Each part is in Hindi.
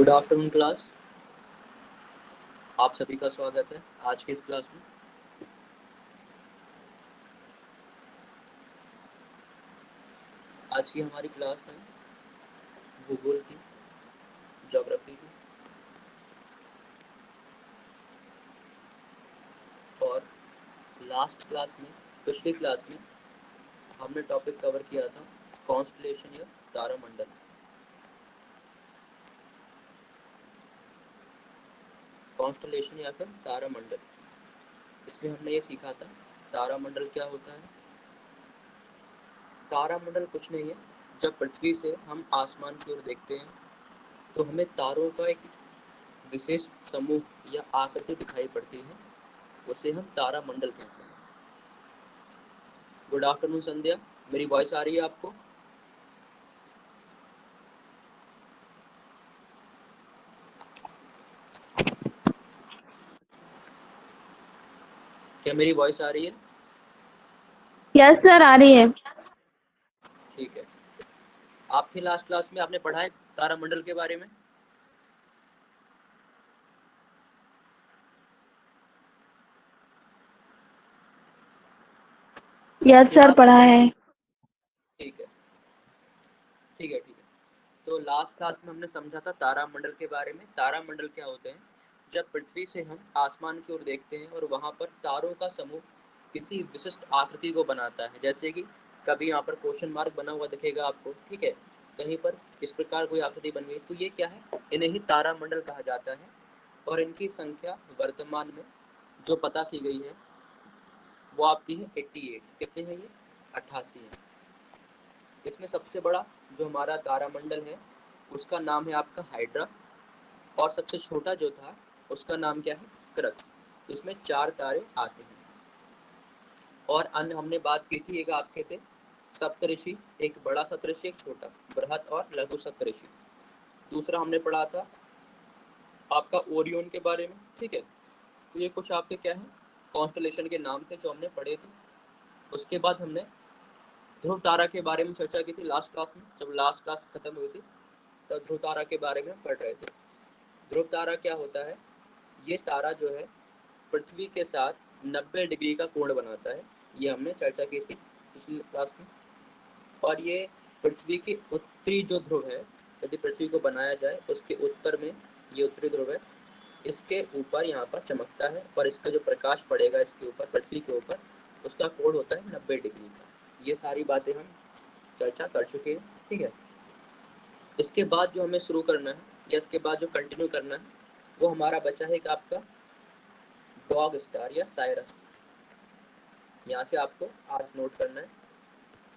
Good afternoon class. आप सभी का स्वागत है आज के इस क्लास में। आज की हमारी क्लास है भूगोल की, ज्योग्राफी की। और लास्ट क्लास में, पिछली क्लास में हमने टॉपिक कवर किया था कॉन्स्टलेशन या तारामंडल। कॉन्स्टलेशन या फिर तारामंडल, इसमें हमने ये सीखा था तारामंडल क्या होता है। तारामंडल कुछ नहीं है, जब पृथ्वी से हम आसमान की ओर देखते हैं तो हमें तारों का एक विशेष समूह या आकृति दिखाई पड़ती है, उसे हम तारामंडल कहते हैं। गुड आफ्टरनून संध्या, मेरी वॉइस आ रही है आपको? क्या मेरी वॉइस आ रही है? यस सर, आ रही है। ठीक है। आपकी लास्ट क्लास में आपने पढ़ा है तारामंडल के बारे में? यस सर, पढ़ा है। ठीक है, ठीक है, ठीक है। तो लास्ट क्लास में हमने समझा था तारामंडल के बारे में। तारामंडल क्या होते हैं? जब पृथ्वी से हम आसमान की ओर देखते हैं और वहाँ पर तारों का समूह किसी विशिष्ट आकृति को बनाता है, जैसे कि कभी यहाँ पर क्वेश्चन मार्क बना हुआ दिखेगा आपको, ठीक है, कहीं पर इस प्रकार कोई आकृति बन गई, तो ये क्या है? इन्हें ही तारामंडल कहा जाता है। और इनकी संख्या वर्तमान में जो पता की गई है वो आपकी है 88। कितने हैं ये? 88 है। इसमें सबसे बड़ा जो हमारा तारामंडल है उसका नाम है आपका हाइड्रा, और सबसे छोटा जो था उसका नाम क्या है? क्रक्स। इसमें 4 तारे आते हैं। और अन्य हमने बात की थी, एक आपके थे सप्तऋषि, एक बड़ा सप्तऋषि, एक छोटा, बृहत और लघु सप्तऋषि। दूसरा हमने पढ़ा था आपका ओरियन के बारे में, ठीक है। तो ये कुछ आपके क्या है, कॉन्स्टलेशन के नाम थे जो हमने पढ़े थे। उसके बाद हमने ध्रुव तारा के बारे में चर्चा की थी लास्ट क्लास में। जब लास्ट क्लास खत्म हुई थी तब ध्रुव तारा के बारे में पढ़ रहे थे। ध्रुव तारा क्या होता है? ये तारा जो है पृथ्वी के साथ 90 डिग्री का कोण बनाता है, ये हमने चर्चा की थी पिछली क्लास में। और ये पृथ्वी के उत्तरी जो ध्रुव है, यदि पृथ्वी को बनाया जाए उसके उत्तर में ये उत्तरी ध्रुव है, इसके ऊपर यहाँ पर चमकता है, और इसका जो प्रकाश पड़ेगा इसके ऊपर, पृथ्वी के ऊपर, उसका कोण होता है 90 डिग्री का। ये सारी बातें हम चर्चा कर चुके हैं, ठीक है। इसके बाद जो हमें शुरू करना है या इसके बाद जो कंटिन्यू करना है वो हमारा बचा है एक आपका डॉग स्टार या साइरस। यहाँ से आपको आज नोट करना है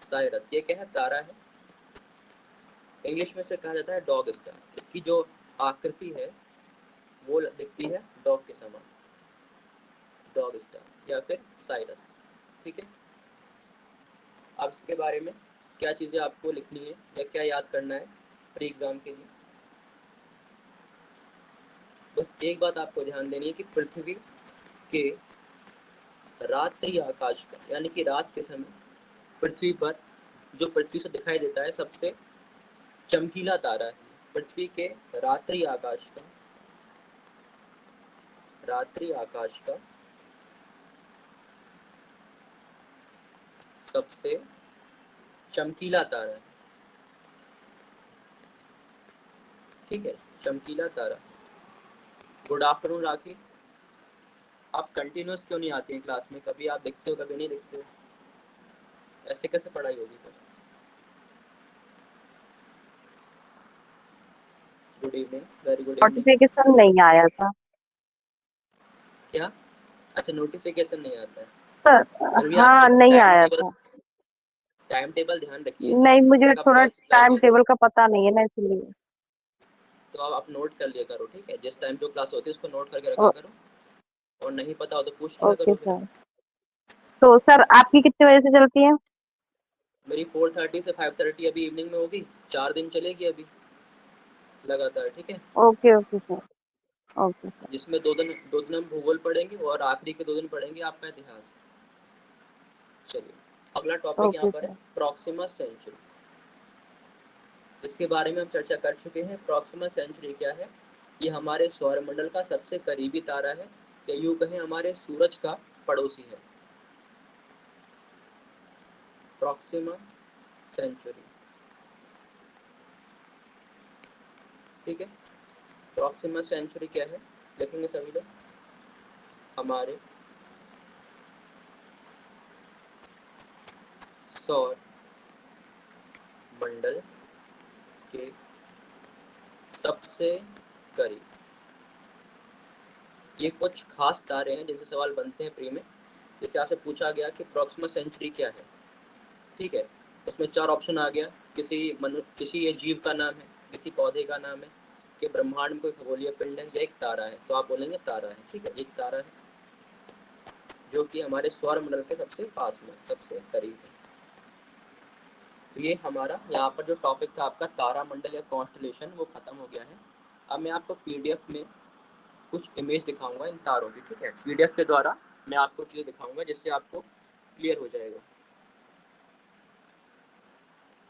साइरस। ये क्या है? तारा है। इंग्लिश में से कहा जाता है डॉग स्टार। इसकी जो आकृति है वो दिखती है डॉग के समान, डॉग स्टार या फिर साइरस, ठीक है। अब इसके बारे में क्या चीज़ें आपको लिखनी है या क्या याद करना है प्री एग्जाम के लिए? बस एक बात आपको ध्यान देनी है कि पृथ्वी के रात्रि आकाश का, यानी कि रात के समय पृथ्वी पर जो पृथ्वी से दिखाई देता है सबसे चमकीला तारा है पृथ्वी के रात्रि आकाश का, रात्रि आकाश का सबसे चमकीला तारा है, ठीक है, चमकीला तारा। गुड आफ्टरनून राखी। आप कंटिन्यूस क्यों नहीं आती हैं क्लास में? कभी आप दिखते हो कभी नहीं दिखते हो, ऐसे कैसे पढ़ाई होगी फिर? Good evening, very good evening. Notification नहीं आया था। क्या? अच्छा, नोटिफिकेशन नहीं आता है। सर, फिर भी हाँ, आप नहीं आया था। टाइम टेबल ध्यान रखिए, नहीं, मुझे कब थोड़ा कौन सी क्लास टाइम है। टेबल का पता नहीं है ना, इसलिए। तो आप नोट कर लिया करो, ठीक है, जिस टाइम जो क्लास होती है उसको नोट करके रखा करो, और नहीं पता हो तो पूछ लिया ओके करो फिर। सर। तो सर, आपकी कितने बजे से चलती है? मेरी 4:30 से 5:30 अभी इवनिंग में होगी, 4 दिन चलेगी अभी लगातार, ठीक है। Okay okay sir. Okay sir. जिसमें 2 दिन हम भूगोल पढ़ेंगे और आखिरी के 2 दिन पढ़ेंगे आपका इतिहास। चलिए, अगला टॉपिक यहाँ ओके पर है सर। Proxima Centauri. इसके बारे में हम चर्चा कर चुके हैं। प्रॉक्सिमा सेंचुरी क्या है? ये हमारे सौरमंडल का सबसे करीबी तारा है, या यूं कहें हमारे सूरज का पड़ोसी है। प्रॉक्सिमा सेंचुरी, ठीक है। प्रॉक्सिमा सेंचुरी क्या है, देखेंगे सभी लोग। हमारे सौर मंडल के सबसे करीब ये कुछ खास तारे हैं जिनसे सवाल बनते हैं प्री में। जैसे आपसे पूछा गया कि प्रॉक्सिमा सेंचुरी क्या है, ठीक है। उसमें 4 ऑप्शन आ गया। किसी ये जीव का नाम है, किसी पौधे का नाम है, कि ब्रह्मांड में कोई खगोलीय पिंड है, या एक तारा है। तो आप बोलेंगे तारा है, ठीक है। एक तारा है जो कि हमारे सौर मंडल के सबसे पास में, सबसे करीब है। तो ये हमारा यहाँ पर जो टॉपिक था आपका तारा मंडल या कॉन्स्टलेशन, वो खत्म हो गया है। अब मैं आपको पीडीएफ में कुछ इमेज दिखाऊंगा इन तारों की, ठीक है। पीडीएफ के द्वारा मैं आपको चीज़ें दिखाऊंगा जिससे आपको क्लियर हो जाएगा।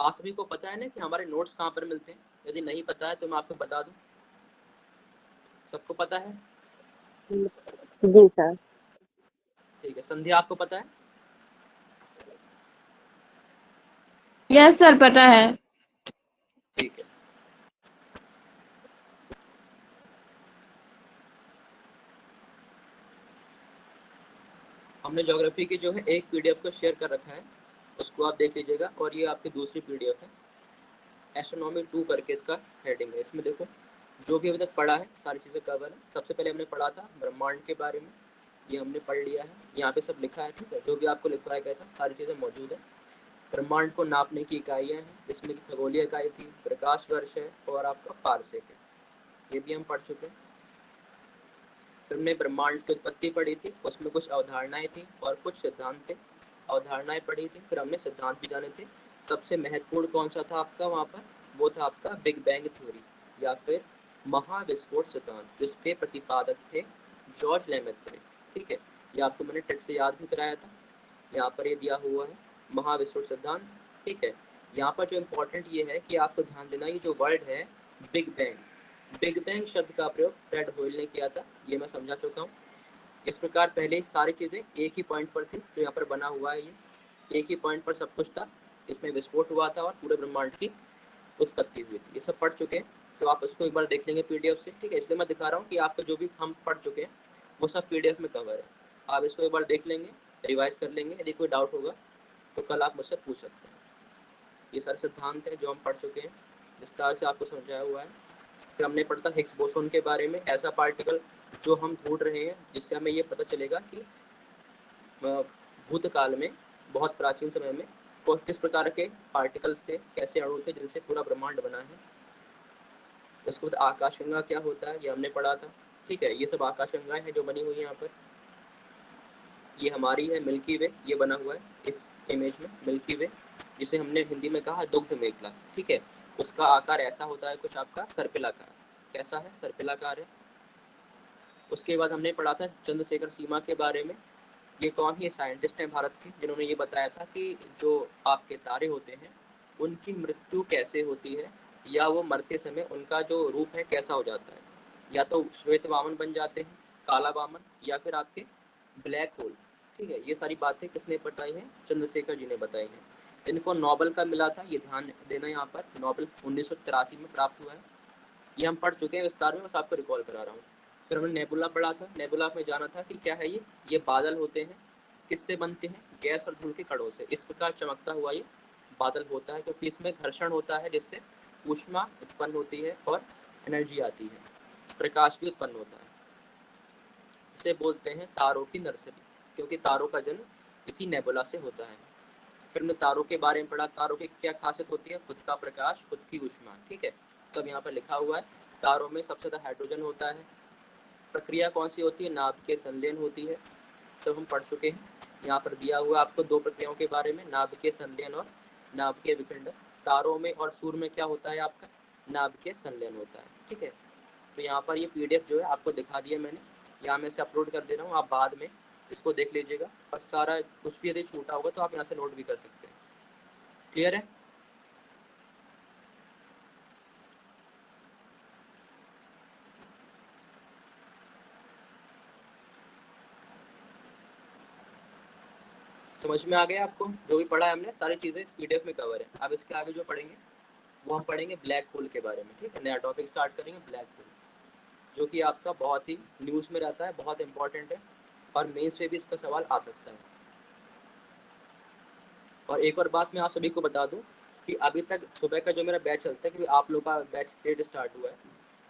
आप सभी को पता है ना कि हमारे नोट्स कहाँ पर मिलते हैं? यदि नहीं पता है तो मैं आपको बता दूं। सबको पता है? जी सर। ठीक है। संध्या, आपको पता है? यस सर, पता है। ठीक है। हमने ज्योग्राफी की जो है एक पीडीएफ को शेयर कर रखा है, उसको आप देख लीजिएगा। और ये आपकी दूसरी पीडीएफ है, एस्ट्रोनॉमी 2 करके इसका हेडिंग है। इसमें देखो जो भी अभी तक पढ़ा है सारी चीज़ें कवर है। सबसे पहले हमने पढ़ा था ब्रह्मांड के बारे में, ये हमने पढ़ लिया है। यहाँ पे सब लिखा है, ठीक है। जो भी आपको लिखवाया गया था सारी चीज़ें मौजूद है। ब्रह्मांड को नापने की इकाइयाँ हैं, जिसमें कि खगोलीय इकाई थी, प्रकाश वर्ष है, और आपका पारसेक है। ये भी हम पढ़ चुके हैं। फिर हमने ब्रह्मांड की उत्पत्ति पढ़ी थी, उसमें कुछ अवधारणाएं थी और कुछ सिद्धांत थे। अवधारणाएं पढ़ी थी, फिर हमने सिद्धांत भी जाने थे। सबसे महत्वपूर्ण कौन सा था आपका वहाँ पर? वो था आपका बिग बैंग थ्योरी, या फिर महाविस्फोट सिद्धांत, जिसके प्रतिपादक थे जॉर्ज लेमेत्रे, ठीक है। ये आपको मैंने टेक्स्ट से याद भी कराया था। यहाँ पर ये दिया हुआ है महाविस्फोट सिद्धांत, ठीक है। यहाँ पर जो इम्पोर्टेंट ये है कि आपको ध्यान देना, ये जो वर्ड है बिग बैंग, बिग बैंग शब्द का प्रयोग फ्रेड होयल ने किया था, ये मैं समझा चुका हूँ। इस प्रकार पहले सारी चीज़ें एक ही पॉइंट पर थी, जो यहाँ पर बना हुआ है, ये एक ही पॉइंट पर सब कुछ था। इसमें विस्फोट हुआ था और पूरे ब्रह्मांड की उत्पत्ति हुई थी। ये सब पढ़ चुके हैं, तो आप उसको एक बार देख लेंगे पीडीएफ से, ठीक है। इसलिए मैं दिखा रहा हूँ कि आपका जो भी हम पढ़ चुके हैं वो सब पीडीएफ में कवर है। आप इसको एक बार देख लेंगे, रिवाइज कर लेंगे। यदि कोई डाउट होगा तो कल आप मुझसे पूछ सकते हैं। ये सारे सिद्धांत हैं जो हम पढ़ चुके हैं, विस्तार से आपको समझाया हुआ है। फिर हमने पढ़ा हिग्स बोसोन के बारे में, ऐसा पार्टिकल जो हम ढूंढ रहे हैं, जिससे हमें ये पता चलेगा कि भूतकाल में, बहुत प्राचीन समय में किस प्रकार के पार्टिकल्स थे, कैसे अणु थे जिनसे पूरा ब्रह्मांड बना है। उसके बाद आकाशगंगा क्या होता है, ये हमने पढ़ा था, ठीक है। ये सब आकाशगंगाएं हैं जो बनी हुई है यहाँ पर। ये हमारी है मिल्की वे, ये बना हुआ है इस इमेज में मिल्की वे, जिसे हमने हिंदी में कहा दुग्ध मेखला, ठीक है। उसका आकार ऐसा होता है कुछ आपका सर्पिलाकार। कैसा है? सर्पिलाकार है। उसके बाद हमने पढ़ा था चंद्रशेखर सीमा के बारे में। ये कौन है? साइंटिस्ट हैं भारत के, जिन्होंने ये बताया था कि जो आपके तारे होते हैं उनकी मृत्यु कैसे होती है, या वो मरते समय उनका जो रूप है कैसा हो जाता है। या तो श्वेत वामन बन जाते हैं, काला वामन, या फिर आपके ब्लैक होल, ठीक है। ये सारी बातें किसने बताई हैं? चंद्रशेखर जी ने बताई हैं। इनको नोबेल का मिला था, ये ध्यान देना। यहाँ पर नोबेल 1983 में प्राप्त हुआ है। ये हम पढ़ चुके हैं विस्तार में, बस आपको रिकॉल करा रहा हूँ। फिर हमने नेबुला पढ़ा था। नेबुला में जाना था कि क्या है ये बादल होते हैं। किससे बनते हैं? गैस और धूल के कणों से। इस प्रकार चमकता हुआ ये बादल होता है, क्योंकि इसमें घर्षण होता है, जिससे ऊष्मा उत्पन्न होती है और एनर्जी आती है, प्रकाश भी उत्पन्न होता है। इसे बोलते हैं तारों की नर्सरी, क्योंकि तारों का जन्म इसी नेबुला से होता है। फिर हमने तारों के बारे में पढ़ा। तारों की क्या खासियत होती है? खुद का प्रकाश, खुद की ऊष्मा, ठीक है। सब यहाँ पर लिखा हुआ है। तारों में सबसे ज़्यादा हाइड्रोजन होता है। प्रक्रिया कौन सी होती है? नाभिकीय संलयन होती है। सब हम पढ़ चुके हैं। यहाँ पर दिया हुआ आपको 2 प्रक्रियाओं के बारे में, नाभिकीय संलयन और नाभिकीय विखंडन। तारों में और सूर्य में क्या होता है आपका? नाभिकीय संलयन होता है, ठीक है। तो यहाँ पर ये पीडीएफ जो है आपको दिखा दिया मैंने, यहाँ मैं इसे अपलोड कर दे रहा हूँ। आप बाद में इसको देख लीजिएगा, और सारा कुछ भी यदि छूटा होगा तो आप यहाँ से नोट भी कर सकते हैं। क्लियर है? समझ में आ गया आपको? जो भी पढ़ा है हमने सारी चीज़ें इस पीडीएफ में कवर है। अब इसके आगे जो पढ़ेंगे वो हम पढ़ेंगे ब्लैक होल के बारे में, ठीक है? नया टॉपिक स्टार्ट करेंगे ब्लैक होल, जो कि आपका बहुत ही न्यूज़ में रहता है, बहुत इंपॉर्टेंट है और मेंस में भी इसका सवाल आ सकता है। और एक और बात मैं आप सभी को बता दूं कि अभी तक सुबह का जो मेरा बैच चलता है, क्योंकि आप लोग का बैच लेट स्टार्ट हुआ है,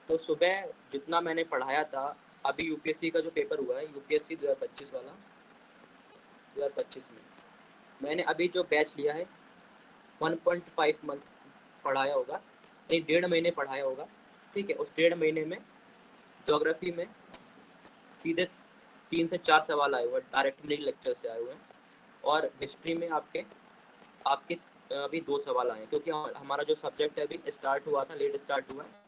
तो सुबह जितना मैंने पढ़ाया था, अभी यूपीएससी का जो पेपर हुआ है, यूपीएससी 2025 वाला, 2025 में मैंने अभी जो बैच लिया है 1.5 मंथ पढ़ाया होगा, नहीं 1.5 महीने पढ़ाया होगा, ठीक है? उस 1.5 महीने में ज्योग्राफी में सीधे 3 से 4 सवाल आए हुए हैं, डायरेक्ट मेरे लेक्चर से आए हुए हैं। और हिस्ट्री में आपके आपके अभी 2 सवाल आए हैं, क्योंकि हमारा जो सब्जेक्ट है अभी स्टार्ट हुआ था, लेट स्टार्ट हुआ है।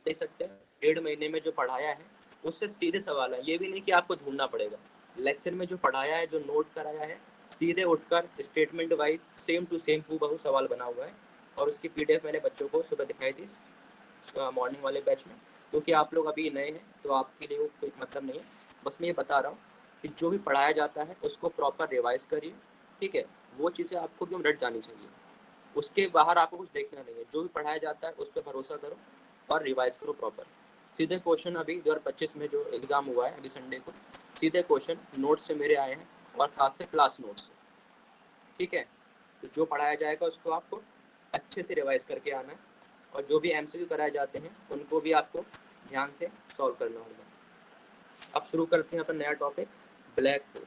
देख सकते हैं 1.5 महीने में जो पढ़ाया है उससे सीधे सवाल है। ये भी नहीं कि आपको ढूंढना पड़ेगा, लेक्चर में जो पढ़ाया है, जो नोट कराया है, सीधे उठकर statement wise same to same हूबहू सवाल बना हुआ है। और उसकी पीडीएफ मैंने बच्चों को सुबह दिखाई थी मॉर्निंग वाले बैच में। क्योंकि आप लोग अभी नए हैं तो आपके लिए वो कोई मतलब नहीं है, बस मैं ये बता रहा हूँ कि जो भी पढ़ाया जाता है उसको प्रॉपर रिवाइज करिए, ठीक है? वो चीज़ें आपको क्यों रट जानी चाहिए, उसके बाहर आपको कुछ देखना नहीं है। जो भी पढ़ाया जाता है उस पर भरोसा करो और रिवाइज करो प्रॉपर। सीधे क्वेश्चन अभी 2025 में जो एग्ज़ाम हुआ है अभी संडे को, सीधे क्वेश्चन नोट्स से मेरे आए हैं और खासकर क्लास नोट्स से, ठीक है? तो जो पढ़ाया जाएगा उसको आपको अच्छे से रिवाइज करके आना है, और जो भी एमसीक्यू कराए जाते हैं उनको भी आपको ध्यान से सॉल्व करना होगा। अब शुरू करते हैं अपन नया topic, black hole.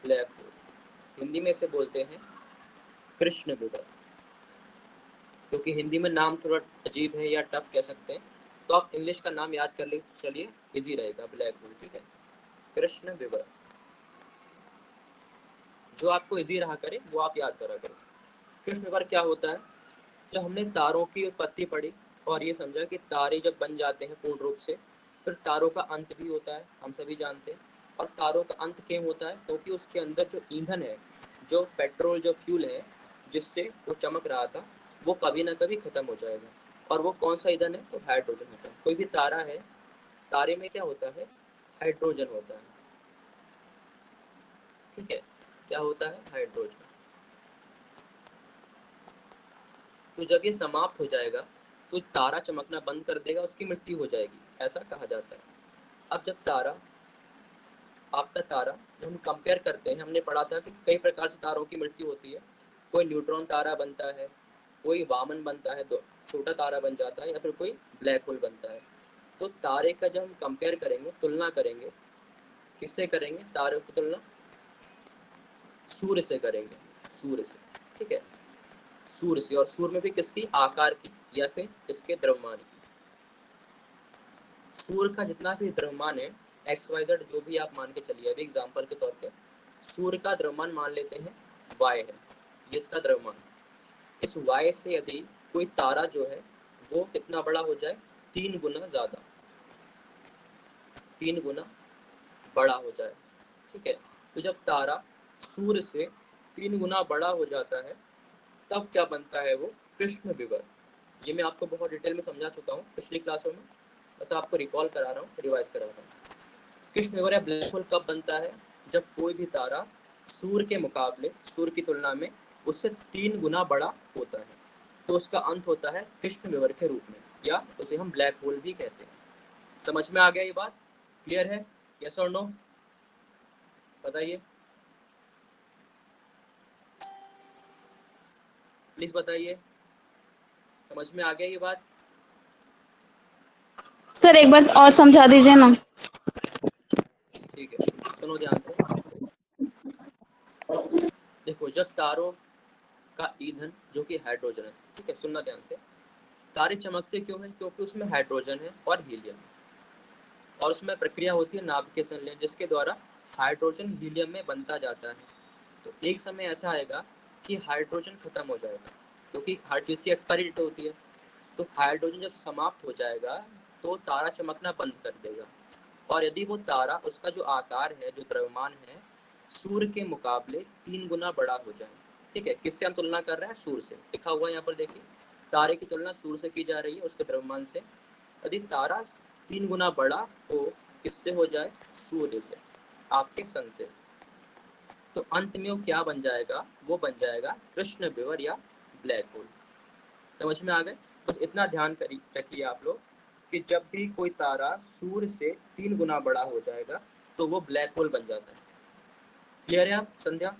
Black hole Hindi में इसे बोलते हैं कृष्ण विवर, क्योंकि हिंदी में नाम थोड़ा अजीब है या टफ कह सकते हैं, तो आप इंग्लिश का नाम याद कर ले, चलिए इजी रहेगा ब्लैक होल, ठीक है? कृष्ण विवर, जो आपको इजी रहा करे वो आप याद करा करो। कृष्ण विवर क्या होता है? जब हमने तारों की उत्पत्ति पढ़ी और ये समझा कि तारे जब बन जाते हैं पूर्ण रूप से, फिर तारों का अंत भी होता है, हम सभी जानते हैं। और तारों का अंत क्यों होता है? क्योंकि उसके अंदर जो ईंधन है, जो पेट्रोल, जो फ्यूल है जिससे वो चमक रहा था, वो कभी ना कभी खत्म हो जाएगा। और वो कौन सा ईंधन है? तो हाइड्रोजन होता है। कोई भी तारा है, तारे में क्या होता है? हाइड्रोजन होता है, ठीक है? क्या होता है? हाइड्रोजन। तो जब ये समाप्त हो जाएगा तो तारा चमकना बंद कर देगा, उसकी मृत्यु हो जाएगी, ऐसा कहा जाता है। अब जब तारा, आपका तारा, जब हम कंपेयर करते हैं, हमने पढ़ा था कि कई प्रकार से तारों की मृत्यु होती है। कोई न्यूट्रॉन तारा बनता है, कोई वामन बनता है, तो छोटा तारा बन जाता है, या फिर कोई ब्लैक होल बनता है। तो तारे का जब हम कंपेयर करेंगे, तुलना करेंगे, किससे करेंगे? तारे की तुलना सूर्य से करेंगे, सूर्य से, ठीक है? सूर्य से। और सूर्य में भी किसकी? आकार की या फिर इसके द्रव्यमान की। सूर्य का जितना भी द्रव्यमान है, एक्स वाई जेड जो भी आप मान के चलिए, अभी एग्जाम्पल के तौर पे सूर्य का द्रव्यमान मान लेते हैं वाई है, ये इसका द्रव्यमान। इस वाई से यदि कोई तारा जो है वो कितना बड़ा हो जाए? 3 गुना ज़्यादा, 3 गुना बड़ा हो जाए, ठीक है? तो जब तारा सूर्य से 3 गुना बड़ा हो जाता है तब क्या बनता है? वो कृष्ण विवर। ये मैं आपको बहुत डिटेल में समझा चुका हूँ पिछली क्लासों में, बस आपको रिकॉल करा रहा हूँ, रिवाइज करा रहा हूँ। कृष्ण विवर या ब्लैक होल कब बनता है? जब कोई भी तारा सूर्य के मुकाबले, सूर्य की तुलना में उससे 3 गुना बड़ा होता है, तो उसका अंत होता है कृष्ण विवर के रूप में, या उसे हम ब्लैक होल भी कहते हैं। समझ में आ गया ये बात? क्लियर है? यस और नो? बताइए, प्लीज बताइए, समझ में आ गया ये बात? सर एक बार और समझा दीजिए ना। ठीक है, सुनो ध्यान से। देखो, जब तारों का ईंधन जो कि हाइड्रोजन है, ठीक है, सुनना ध्यान से। तारे चमकते क्यों हैं? क्योंकि उसमें हाइड्रोजन है और हीलियम, और उसमें प्रक्रिया होती है नाभिकीय संलयन, जिसके द्वारा हाइड्रोजन हीलियम में बनता जाता है। तो एक समय ऐसा आएगा कि हाइड्रोजन खत्म हो जाएगा, क्योंकि हर चीज़ की एक्सपायरी डेट होती है। तो हाइड्रोजन जब समाप्त हो जाएगा तो तारा चमकना बंद कर देगा। और यदि वो तारा, उसका जो आकार है, जो द्रव्यमान है, सूर्य के मुकाबले 3 गुना बड़ा हो जाए, ठीक है? किससे हम तुलना कर रहे हैं? सूर्य से। लिखा हुआ है यहाँ पर देखिए, तारे की तुलना सूर्य से की जा रही है, उसके द्रव्यमान से। यदि तारा 3 गुना बड़ा हो किससे हो जाए? सूर्य से, आपके सन से। तो अंत में वो क्या बन जाएगा? वो बन जाएगा कृष्ण विवर या ब्लैक होल। समझ में आ गए? बस इतना ध्यान रखिए आप लोग कि जब भी कोई तारा सूर्य से 3 गुना बड़ा हो जाएगा तो वो ब्लैक होल बन जाता है। क्लियर है आप संध्या?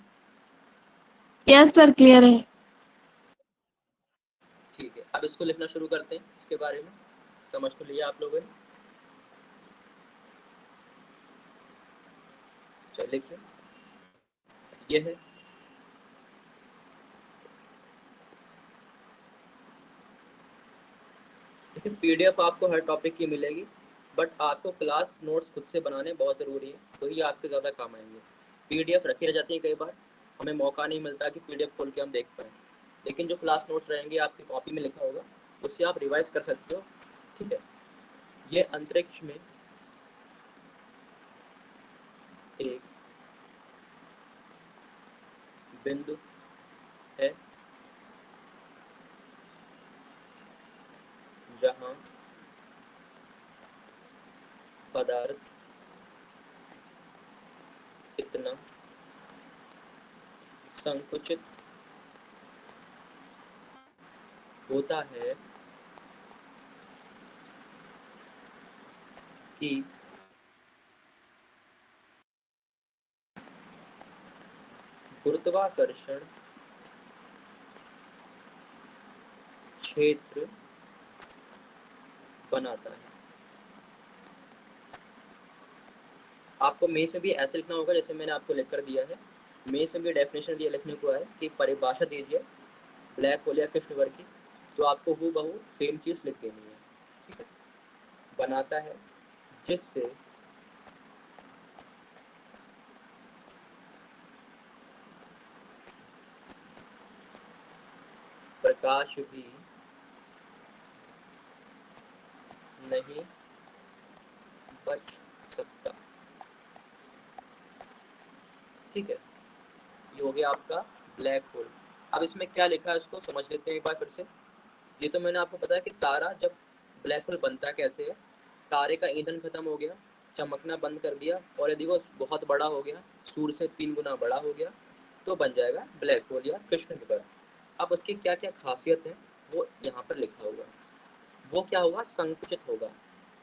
यस सर, क्लियर है। ठीक है, अब इसको लिखना शुरू करते हैं। इसके बारे में समझ तो लिया आप लोगों ने? चलिए लिखिए, ये है। देखिए पीडीएफ आपको हर टॉपिक की मिलेगी, बट आपको क्लास नोट्स खुद से बनाने बहुत ज़रूरी है, तो ये आपके ज़्यादा काम आएंगे। पीडीएफ रखी रह जाती है, कई बार हमें मौका नहीं मिलता कि पीडीएफ खोल के हम देख पाएँ, लेकिन जो क्लास नोट्स रहेंगे आपकी कॉपी में लिखा होगा, उससे आप रिवाइज कर सकते हो। ठीक है, ये अंतरिक्ष में एक बिंदु है जहाँ पदार्थ इतना संकुचित होता है कि गुरुत्वाकर्षण क्षेत्र बनाता है। आपको मेंस में भी ऐसे लिखना होगा जैसे मैंने आपको लिख कर दिया है। मेंस में भी डेफिनेशन दिया लिखने को है कि परिभाषा दीजिए ब्लैक होल या कृष्ण वर्ग की, तो आपको हूबहू सेम चीज़ लिख देनी है। ठीक है, बनाता है जिससे प्रकाश भी नहीं बच सकता। ठीक है, ये हो गया आपका ब्लैक होल। अब इसमें क्या लिखा है उसको समझ लेते हैं एक बार फिर से। ये तो मैंने आपको बताया कि तारा जब ब्लैक होल बनता कैसे है। तारे का ईंधन खत्म हो गया, चमकना बंद कर दिया, और यदि वो बहुत बड़ा हो गया, सूर्य से 3 गुना बड़ा हो गया, तो बन जाएगा ब्लैक होल या कृष्ण विवर। अब उसकी क्या क्या खासियत है वो यहाँ पर लिखा हुआ है। वो क्या होगा? संकुचित होगा,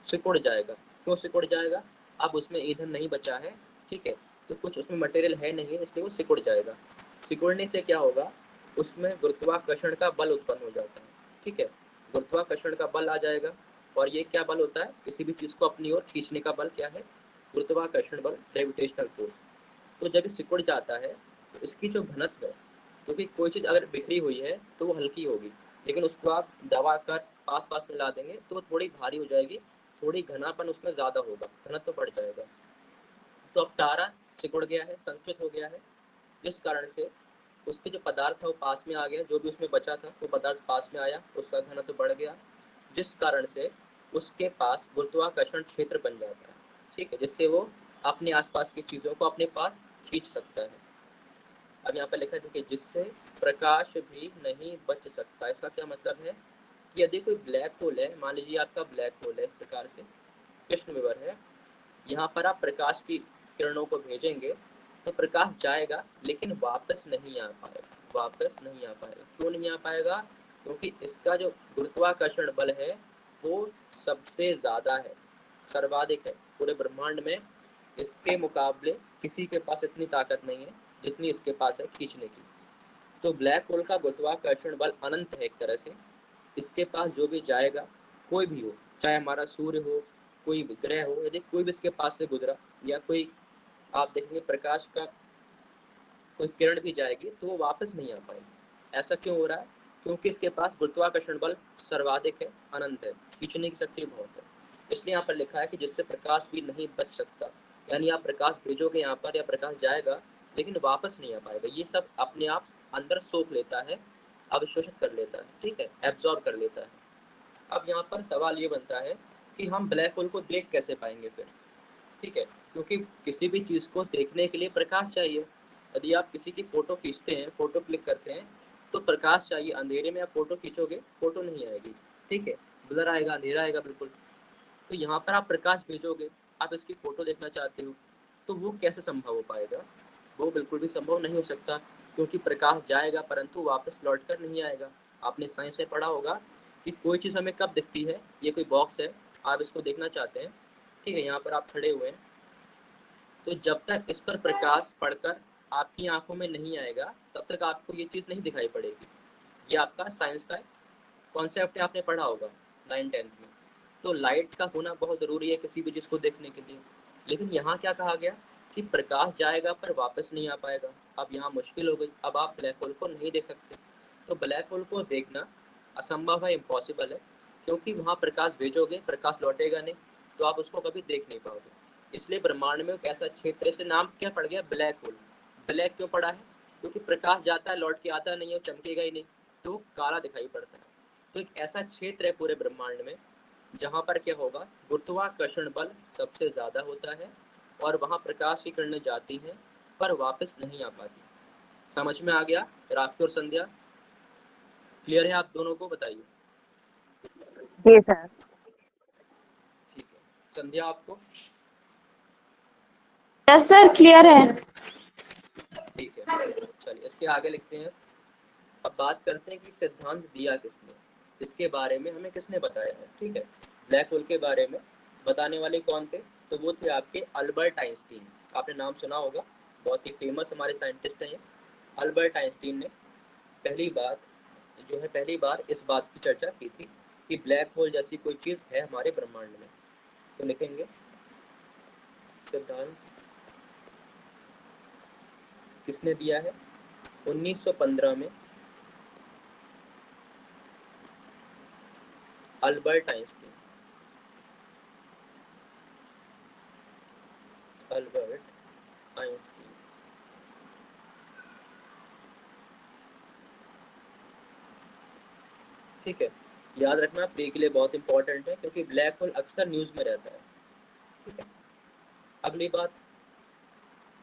सिकुड़ जाएगा। क्यों सिकुड़ जाएगा? अब उसमें ईंधन नहीं बचा है, ठीक है, तो कुछ उसमें मटेरियल है नहीं है, इसलिए वो सिकुड़ जाएगा। सिकुड़ने से क्या होगा? उसमें गुरुत्वाकर्षण का बल उत्पन्न हो जाता है। ठीक है, गुरुत्वाकर्षण का बल आ जाएगा, और ये क्या बल होता है? किसी भी चीज़ को अपनी ओर खींचने का बल क्या है? गुरुत्वाकर्षण बल, ग्रेविटेशनल फोर्स। तो जब ये सिकुड़ जाता है तो इसकी जो घनत्व है, क्योंकि कोई चीज़ अगर बिखरी हुई है तो वो हल्की होगी, लेकिन उसको आप दबा कर पास पास में ला देंगे तो वो थोड़ी भारी हो जाएगी, थोड़ी घनापन उसमें ज़्यादा होगा, घनत्व बढ़ जाएगा। तो अब तारा सिकुड़ गया है, संकुचित हो गया है, जिस कारण से उसके जो पदार्थ था वो पास में आ गया, जो भी उसमें बचा था वो पदार्थ पास में आया, उसका घनत्व बढ़ गया, जिस कारण से उसके पास गुरुत्वाकर्षण क्षेत्र बन जाता है। ठीक है, जिससे वो अपने आसपास की चीज़ों को अपने पास खींच सकता है। अब यहाँ पर लिखा है देखिए, जिससे प्रकाश भी नहीं बच सकता। इसका क्या मतलब है कि यदि कोई ब्लैक होल है, मान लीजिए आपका ब्लैक होल है, इस प्रकार से कृष्ण विवर है, यहाँ पर आप प्रकाश की किरणों को भेजेंगे तो प्रकाश जाएगा लेकिन वापस नहीं आ पाएगा, वापस नहीं आ पाएगा। क्यों नहीं आ पाएगा? क्योंकि इसका जो गुरुत्वाकर्षण बल है वो सबसे ज़्यादा है, सर्वाधिक है पूरे ब्रह्मांड में। इसके मुकाबले किसी के पास इतनी ताकत नहीं है जितनी इसके पास है खींचने की। तो ब्लैक होल का गुरुत्वाकर्षण बल अनंत है एक तरह से। इसके पास जो भी जाएगा, कोई भी हो, चाहे हमारा सूर्य हो, कोई ग्रह हो, यदि कोई भी इसके पास से गुजरा, या कोई आप देखेंगे प्रकाश का कोई किरण भी जाएगी तो वो वापस नहीं आ पाएगी। ऐसा क्यों हो रहा है? क्योंकि इसके पास गुरुत्वाकर्षण बल सर्वाधिक है, अनंत है, खींचने की शक्ति बहुत है। इसलिए यहाँ पर लिखा है कि जिससे प्रकाश भी नहीं बच सकता, यानी आप प्रकाश भेजोगे यहाँ पर या प्रकाश जाएगा लेकिन वापस नहीं आ पाएगा। ये सब अपने आप अंदर सोख लेता है, अवशोषित कर लेता है, ठीक है, एब्जॉर्ब कर लेता है। अब यहाँ पर सवाल ये बनता है कि हम ब्लैक होल को देख कैसे पाएंगे फिर? ठीक है, क्योंकि किसी भी चीज़ को देखने के लिए प्रकाश चाहिए। यदि आप किसी की फ़ोटो खींचते हैं, फ़ोटो क्लिक करते हैं, तो प्रकाश चाहिए। अंधेरे में आप फ़ोटो खींचोगे, फ़ोटो नहीं आएगी, ठीक है, ब्लर आएगा, अंधेरा आएगा बिल्कुल। तो यहाँ पर आप प्रकाश भेजोगे, आप इसकी फोटो देखना चाहते हो, तो वो कैसे संभव हो पाएगा? वो बिल्कुल भी संभव नहीं हो सकता, क्योंकि प्रकाश जाएगा परंतु वापस लौट कर नहीं आएगा। आपने साइंस में पढ़ा होगा कि कोई चीज़ हमें कब दिखती है। ये कोई बॉक्स है, आप इसको देखना चाहते हैं, ठीक है, यहाँ पर आप खड़े हुए हैं, तो जब तक इस पर प्रकाश पड़कर आपकी आंखों में नहीं आएगा तब तक आपको ये चीज़ नहीं दिखाई पड़ेगी। ये आपका साइंस का कॉन्सेप्ट है, आपने पढ़ा होगा 9th-10th में। तो लाइट का होना बहुत ज़रूरी है किसी भी चीज़ को देखने के लिए। लेकिन यहाँ क्या कहा गया कि प्रकाश जाएगा पर वापस नहीं आ पाएगा। अब यहाँ मुश्किल हो गई, अब आप ब्लैक होल को नहीं देख सकते। तो ब्लैक होल को देखना असंभव है, इम्पॉसिबल है, क्योंकि वहाँ प्रकाश भेजोगे, प्रकाश लौटेगा नहीं, तो आप उसको कभी देख नहीं पाओगे। इसलिए ब्रह्मांड में एक ऐसा क्षेत्र, इसलिए नाम क्या पड़ गया, ब्लैक होल। ब्लैक क्यों पड़ा है? क्योंकि प्रकाश जाता है, लौट के आता नहीं है, चमकेगा ही नहीं, तो काला दिखाई पड़ता है। तो एक ऐसा क्षेत्र है पूरे ब्रह्मांड में जहाँ पर क्या होगा, गुरुत्वाकर्षण बल सबसे ज़्यादा होता है और वहाँ प्रकाश की किरणें जाती हैं पर वापस नहीं आ पाती। समझ में आ गया? राखी और संध्या क्लियर है आप दोनों को? बताइए। जी सर। ठीक है, संध्या आपको? यस सर, क्लियर है। ठीक है, चलिए इसके आगे लिखते हैं। अब बात करते हैं कि सिद्धांत दिया किसने, इसके बारे में हमें किसने बताया है। ठीक है, ब्लैक होल के बारे में बताने वाले कौन थे? तो वो थे आपके अल्बर्ट आइंस्टीन। आपने नाम सुना होगा, बहुत ही फेमस हमारे साइंटिस्ट हैं ये। अल्बर्ट आइंस्टीन ने पहली बार इस बात की चर्चा की थी कि ब्लैक होल जैसी कोई चीज़ है हमारे ब्रह्मांड में। तो लिखेंगे सिद्धांत किसने दिया है? 1915 में अल्बर्ट आइंस्टीन। Albert Einstein. ठीक है, याद रखना प्री के लिए बहुत इंपॉर्टेंट है, क्योंकि ब्लैक होल अक्सर न्यूज़ में रहता है। ठीक है, अगली बात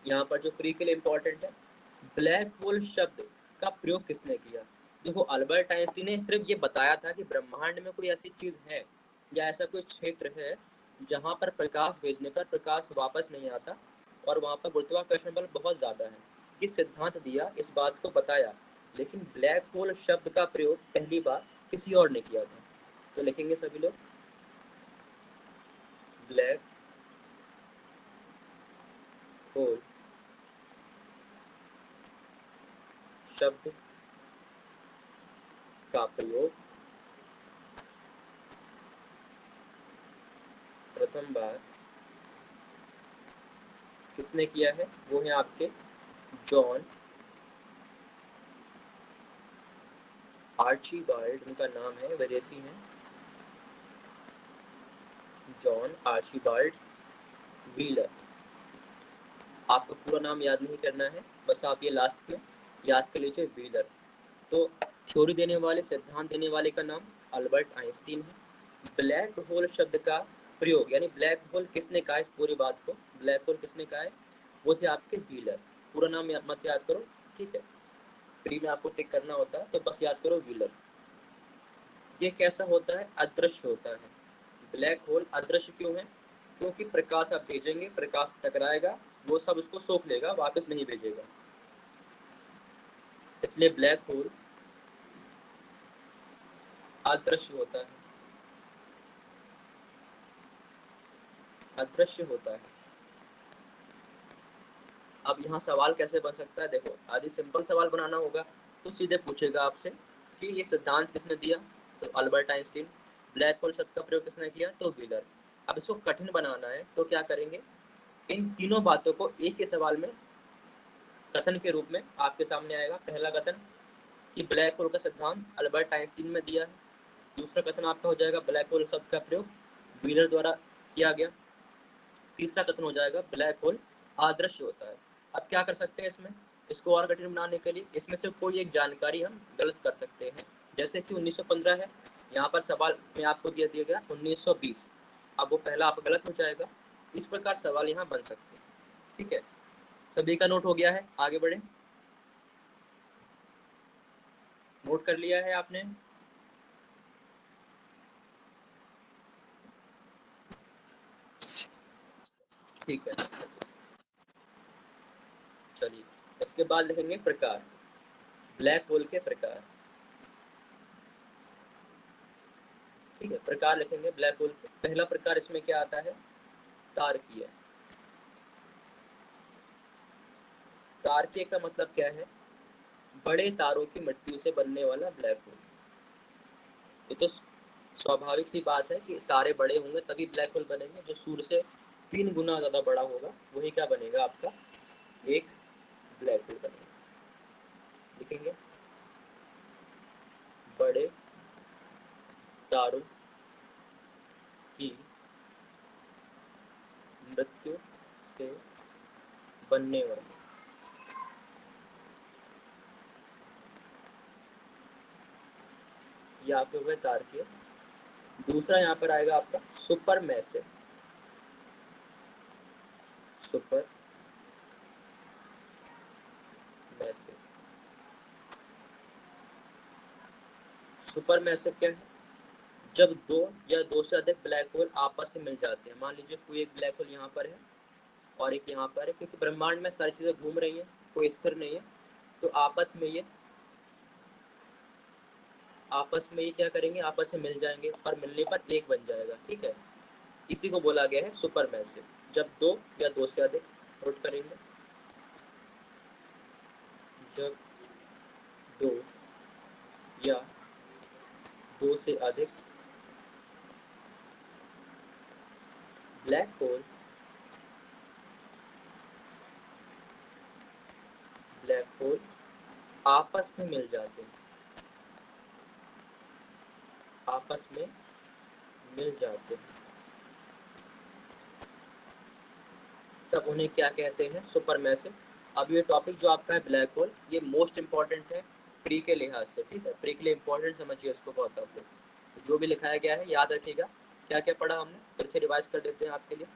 यहाँ पर जो प्री के लिए इंपॉर्टेंट है, ब्लैक होल शब्द का प्रयोग किसने किया? देखो, अल्बर्ट आइंस्टीन ने सिर्फ ये बताया था कि ब्रह्मांड में कोई ऐसी चीज़ है या ऐसा कोई क्षेत्र है जहाँ पर प्रकाश भेजने पर प्रकाश वापस नहीं आता और वहाँ पर गुरुत्वाकर्षण बल बहुत ज़्यादा है। ये सिद्धांत दिया, इस बात को बताया, लेकिन ब्लैक होल शब्द का प्रयोग पहली बार किसी और ने किया था। तो लिखेंगे सभी लोग, ब्लैक होल शब्द का प्रयोग प्रथम बार किसने किया है? वो है आपके जॉन आर्चीबाल्ड, उनका नाम है, विदेशी हैं, जॉन आर्चीबाल्ड व्हीलर। आपका पूरा नाम याद नहीं करना है, बस आप ये लास्ट में याद कर लीजिए, व्हीलर। तो थ्योरी देने वाले, सिद्धांत देने वाले का नाम अल्बर्ट आइंस्टीन है। ब्लैक होल शब्द का प्रयोग, यानी ब्लैक होल किसने कहा, इस पूरी बात को ब्लैक होल किसने कहा है, वो थे आपके व्हीलर। पूरा नाम मत याद करो, ठीक है, प्री में आपको टिक करना होता है, तो बस याद करो व्हीलर। ये कैसा होता है? अदृश्य होता है। ब्लैक होल अदृश्य क्यों है? क्योंकि प्रकाश आप भेजेंगे, प्रकाश टकराएगा, वो सब उसको सोख लेगा, वापस नहीं भेजेगा। इसलिए ब्लैक होल अदृश्य होता है, अदृश्य होता है। अब यहाँ सवाल कैसे बन सकता है? देखो, आदि सिंपल सवाल बनाना होगा तो सीधे पूछेगा आपसे कि ये सिद्धांत किसने दिया, तो अल्बर्ट आइंस्टीन। ब्लैक होल शब्द का प्रयोग किसने किया, तो व्हीलर। अब इसको कठिन बनाना है तो क्या करेंगे, इन तीनों बातों को एक ही सवाल में कथन के रूप में आपके सामने आएगा। पहला कथन कि ब्लैक होल का सिद्धांत अल्बर्ट आइंस्टीन में दिया है। दूसरा कथन आपका हो जाएगा ब्लैक होल शब्द का प्रयोग व्हीलर द्वारा किया गया। तीसरा कथन हो जाएगा ब्लैक होल अदृश्य होता है। अब क्या कर सकते हैं इसमें, इसको और कठिन बनाने के लिए इसमें से कोई एक जानकारी हम गलत कर सकते हैं। जैसे कि 1915 है, यहाँ पर सवाल में आपको दिया गया 1920, अब वो पहला आप गलत हो जाएगा। इस प्रकार सवाल यहाँ बन सकते हैं। ठीक है, सभी का नोट हो गया है? आगे बढ़े, नोट कर लिया है आपने? ठीक है, चलिए इसके बाद लिखेंगे प्रकार, ब्लैक होल के प्रकार। ठीक है, प्रकार लिखेंगे ब्लैक होल के। पहला प्रकार इसमें क्या आता है, तारकीय। तारकीय का मतलब क्या है, बड़े तारों की मृत्यु से बनने वाला ब्लैक होल। ये तो स्वाभाविक सी बात है कि तारे बड़े होंगे तभी ब्लैक होल बनेंगे। जो सूर्य से 3 गुना ज़्यादा बड़ा होगा वही क्या बनेगा, आपका एक ब्लैक होल बनेगा। लिखेंगे बड़े तारों की मृत्यु से बनने वाले, ये आपके हुए तारकीय। दूसरा यहाँ पर आएगा आपका super massive. Super massive, super massive क्या है, जब दो या दो से अधिक ब्लैक होल आपस में मिल जाते हैं। मान लीजिए कोई एक ब्लैक होल यहाँ पर है और एक यहाँ पर है, क्योंकि ब्रह्मांड में सारी चीज़ें घूम रही हैं, कोई स्थिर नहीं है, तो आपस में ये क्या करेंगे, आपस में मिल जाएंगे और मिलने पर एक बन जाएगा। ठीक है, इसी को बोला गया है सुपर मैसिव। जब दो या दो से अधिक, नोट करेंगे, जब दो या दो से अधिक ब्लैक होल आपस में मिल जाते हैं, आपस में मिल जाते हैं, तब उन्हें क्या कहते हैं, सुपर मैसिव। अब ये टॉपिक जो आपका है ब्लैक होल, ये मोस्ट इंपॉर्टेंट है प्री के लिहाज से। ठीक है, प्री के लिए इंपॉर्टेंट समझिए इसको बहुत आप लोग। जो भी लिखाया गया है याद रखिएगा। क्या क्या पढ़ा हमने, फिर से रिवाइज कर देते हैं आपके लिए।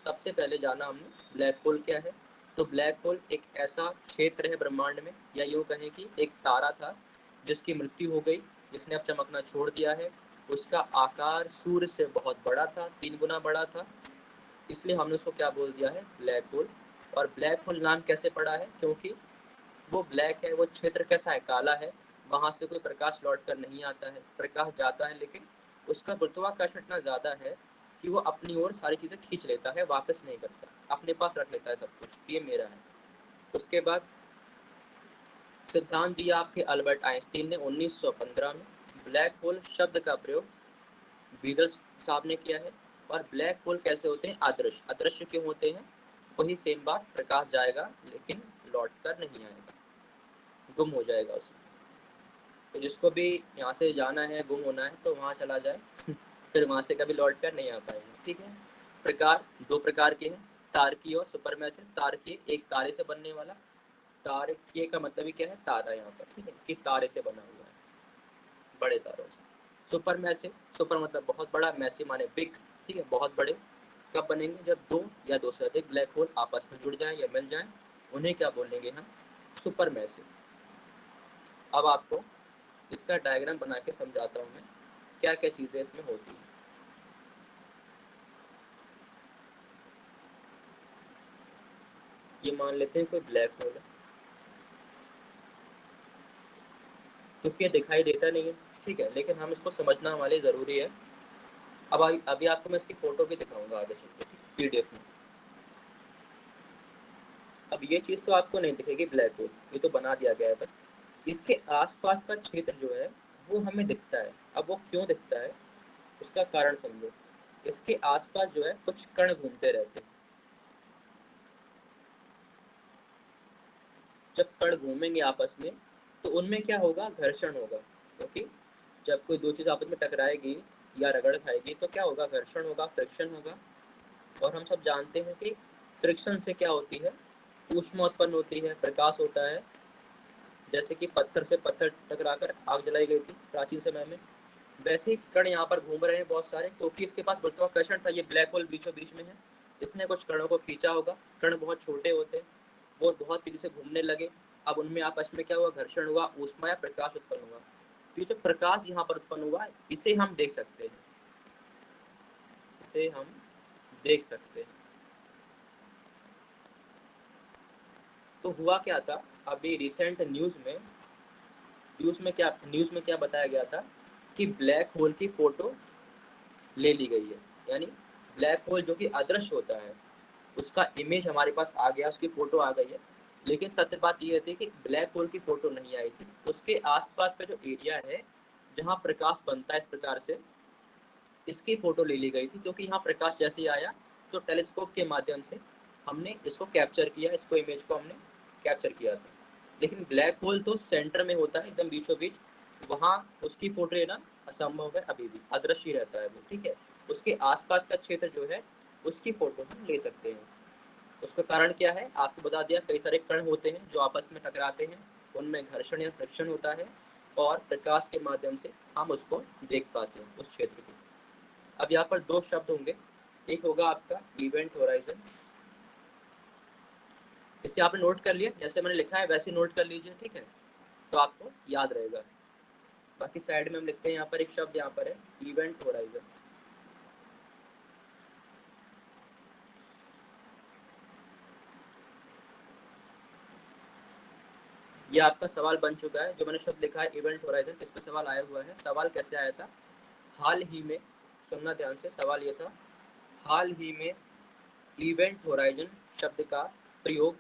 सबसे पहले जाना हमने ब्लैक होल क्या है। तो ब्लैक होल एक ऐसा क्षेत्र है ब्रह्मांड में, या यूँ कहें कि एक तारा था जिसकी मृत्यु हो गई, जिसने अब चमकना छोड़ दिया है। उसका आकार सूर्य से बहुत बड़ा था, 3 गुना बड़ा था, इसलिए हमने उसको क्या बोल दिया है, ब्लैक होल। और ब्लैक होल नाम कैसे पड़ा है, क्योंकि वो ब्लैक है, वो क्षेत्र कैसा है, काला है, वहाँ से कोई प्रकाश लौट कर नहीं आता है। प्रकाश जाता है लेकिन उसका गुरुत्वाकर्षण इतना ज़्यादा है कि वो अपनी ओर सारी चीज़ें खींच लेता है, वापस नहीं करता, अपने पास रख लेता है सब कुछ, ये मेरा है। उसके बाद सिद्धांत दिया आपके अल्बर्ट आइंस्टीन ने 1915 में। ब्लैक होल शब्द का प्रयोग बीदल साहब ने किया है। और ब्लैक होल कैसे होते हैं, अदृश्य। अदृश्य क्यों होते हैं, वही सेम बात, प्रकाश जाएगा लेकिन लौट कर नहीं आएगा, गुम हो जाएगा उसमें। तो जिसको भी यहाँ से जाना है, गुम होना है, तो वहाँ चला जाए फिर वहाँ से कभी लौट कर नहीं आ पाएंगे। ठीक है, प्रकार दो प्रकार के हैं, तारकीय और सुपरमैसिव। तारकीय एक तारे से बनने वाला, तारकीय का मतलब ही क्या है, तारा यहाँ पर, ठीक है, कि तारे से बना हुआ है, बड़े तारों से। सुपर मैसिव, सुपर मतलब बहुत बड़ा, मैसिव माने बिग, ठीक है, बहुत बड़े। कब बनेंगे, जब दो या दो से अधिक ब्लैक होल आपस में जुड़ जाएं या मिल जाएं, उन्हें क्या बोलेंगे हम, सुपर मैसिव। अब आपको इसका डायग्राम बना के समझाता हूँ मैं, क्या क्या चीज़ें इसमें होती हैं। ये मान लेते हैं कोई ब्लैक होल है, क्योंकि ये दिखाई देता नहीं है, ठीक है, लेकिन हम इसको समझना हमारे लिए ज़रूरी है। अब अभी आपको मैं इसकी फ़ोटो भी दिखाऊंगा आगे चल के, PDF में। अब ये चीज़ तो आपको नहीं दिखेगी ब्लैक होल, ये तो बना दिया गया है बस। इसके आसपास का क्षेत्र जो है वो हमें दिखता है। अब वो क्यों दिखता है, उसका कारण समझो। इसके आसपास जो है कुछ कण घूमते रहते हैं। जब कण घूमेंगे आपस में तो उनमें क्या होगा, घर्षण होगा, क्योंकि जब कोई दो चीज़ आपस में टकराएगी या रगड़ खाएगी तो क्या होगा, घर्षण होगा, फ्रिक्शन होगा। और हम सब जानते हैं कि फ्रिक्शन से क्या होती है, ऊष्मा उत्पन्न होती है, प्रकाश होता है। जैसे कि पत्थर से पत्थर टकराकर आग जलाई गई थी प्राचीन समय में, वैसे ही कण यहाँ पर घूम रहे हैं बहुत सारे, क्योंकि इसके पास गुरुत्वाकर्षण था। ये ब्लैक होल बीचों बीच में है, इसने कुछ कणों को खींचा होगा। कण बहुत छोटे होते हैं, वो बहुत तेजी से घूमने लगे। अब उनमें आपस में क्या हुआ, घर्षण हुआ, ऊष्मा या प्रकाश उत्पन्न हुआ। तो ये जो प्रकाश यहाँ पर उत्पन्न हुआ, इसे हम देख सकते हैं, इसे हम देख सकते हैं। तो हुआ क्या था, अभी रिसेंट न्यूज़ में क्या बताया गया था कि ब्लैक होल की फ़ोटो ले ली गई है। यानी ब्लैक होल जो कि अदृश्य होता है, उसका इमेज हमारे पास आ गया, उसकी फ़ोटो आ गई है। लेकिन सत्य बात ये थी कि ब्लैक होल की फ़ोटो नहीं आई थी। उसके आसपास का जो एरिया है जहाँ प्रकाश बनता है इस प्रकार से, इसकी फ़ोटो ले ली गई थी, क्योंकि यहाँ प्रकाश जैसे ही आया तो टेलीस्कोप के माध्यम से हमने इसको कैप्चर किया, इसको इमेज को हमने कैप्चर किया था। लेकिन ब्लैक होल तो सेंटर में होता है, एकदम बीचों बीच, वहाँ उसकी फ़ोटो लेना असंभव है, अभी भी अदृश्य ही रहता है वो, ठीक है। उसके आसपास का क्षेत्र जो है उसकी फ़ोटो हम ले सकते हैं। उसका कारण क्या है आपको बता दिया, कई सारे कण होते हैं जो आपस में टकराते हैं, उनमें घर्षण या फ्रिक्शन होता है और प्रकाश के माध्यम से हम उसको देख पाते हैं उस क्षेत्र को। अब यहाँ पर दो शब्द होंगे, एक होगा आपका इवेंट होराइजन, इसे आपने नोट कर लिया, जैसे मैंने लिखा है वैसे नोट कर लीजिए, ठीक है, तो आपको याद रहेगा। बाकी साइड में हम लिखते हैं, यहाँ पर एक शब्द यहाँ पर है इवेंट होराइजन। ये आपका सवाल बन चुका है, जो मैंने शब्द लिखा है इवेंट होराइजन, इस पर सवाल आया हुआ है। सवाल कैसे आया था, हाल ही में, सुनना ध्यान से, सवाल ये था हाल ही में इवेंट होराइजन शब्द का प्रयोग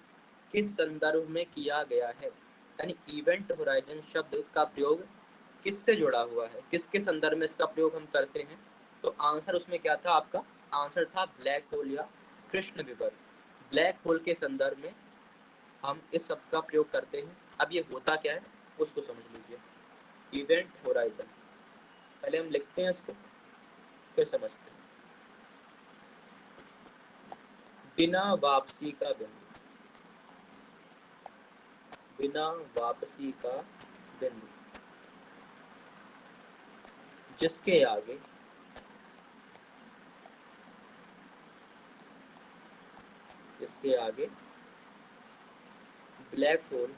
किस संदर्भ में किया गया है। यानी इवेंट होराइजन शब्द का प्रयोग किससे जुड़ा हुआ है, किसके संदर्भ में इसका प्रयोग हम करते हैं। तो आंसर उसमें क्या था आपका, आंसर था ब्लैक होल या कृष्ण विवर। ब्लैक होल के संदर्भ में हम इस शब्द का प्रयोग करते हैं। अब ये होता क्या है उसको समझ लीजिए। इवेंट होराइजन, पहले हम लिखते हैं इसको फिर समझते हैं। बिना वापसी का बिंदु, बिना वापसी का बिंदु, जिसके आगे ब्लैक होल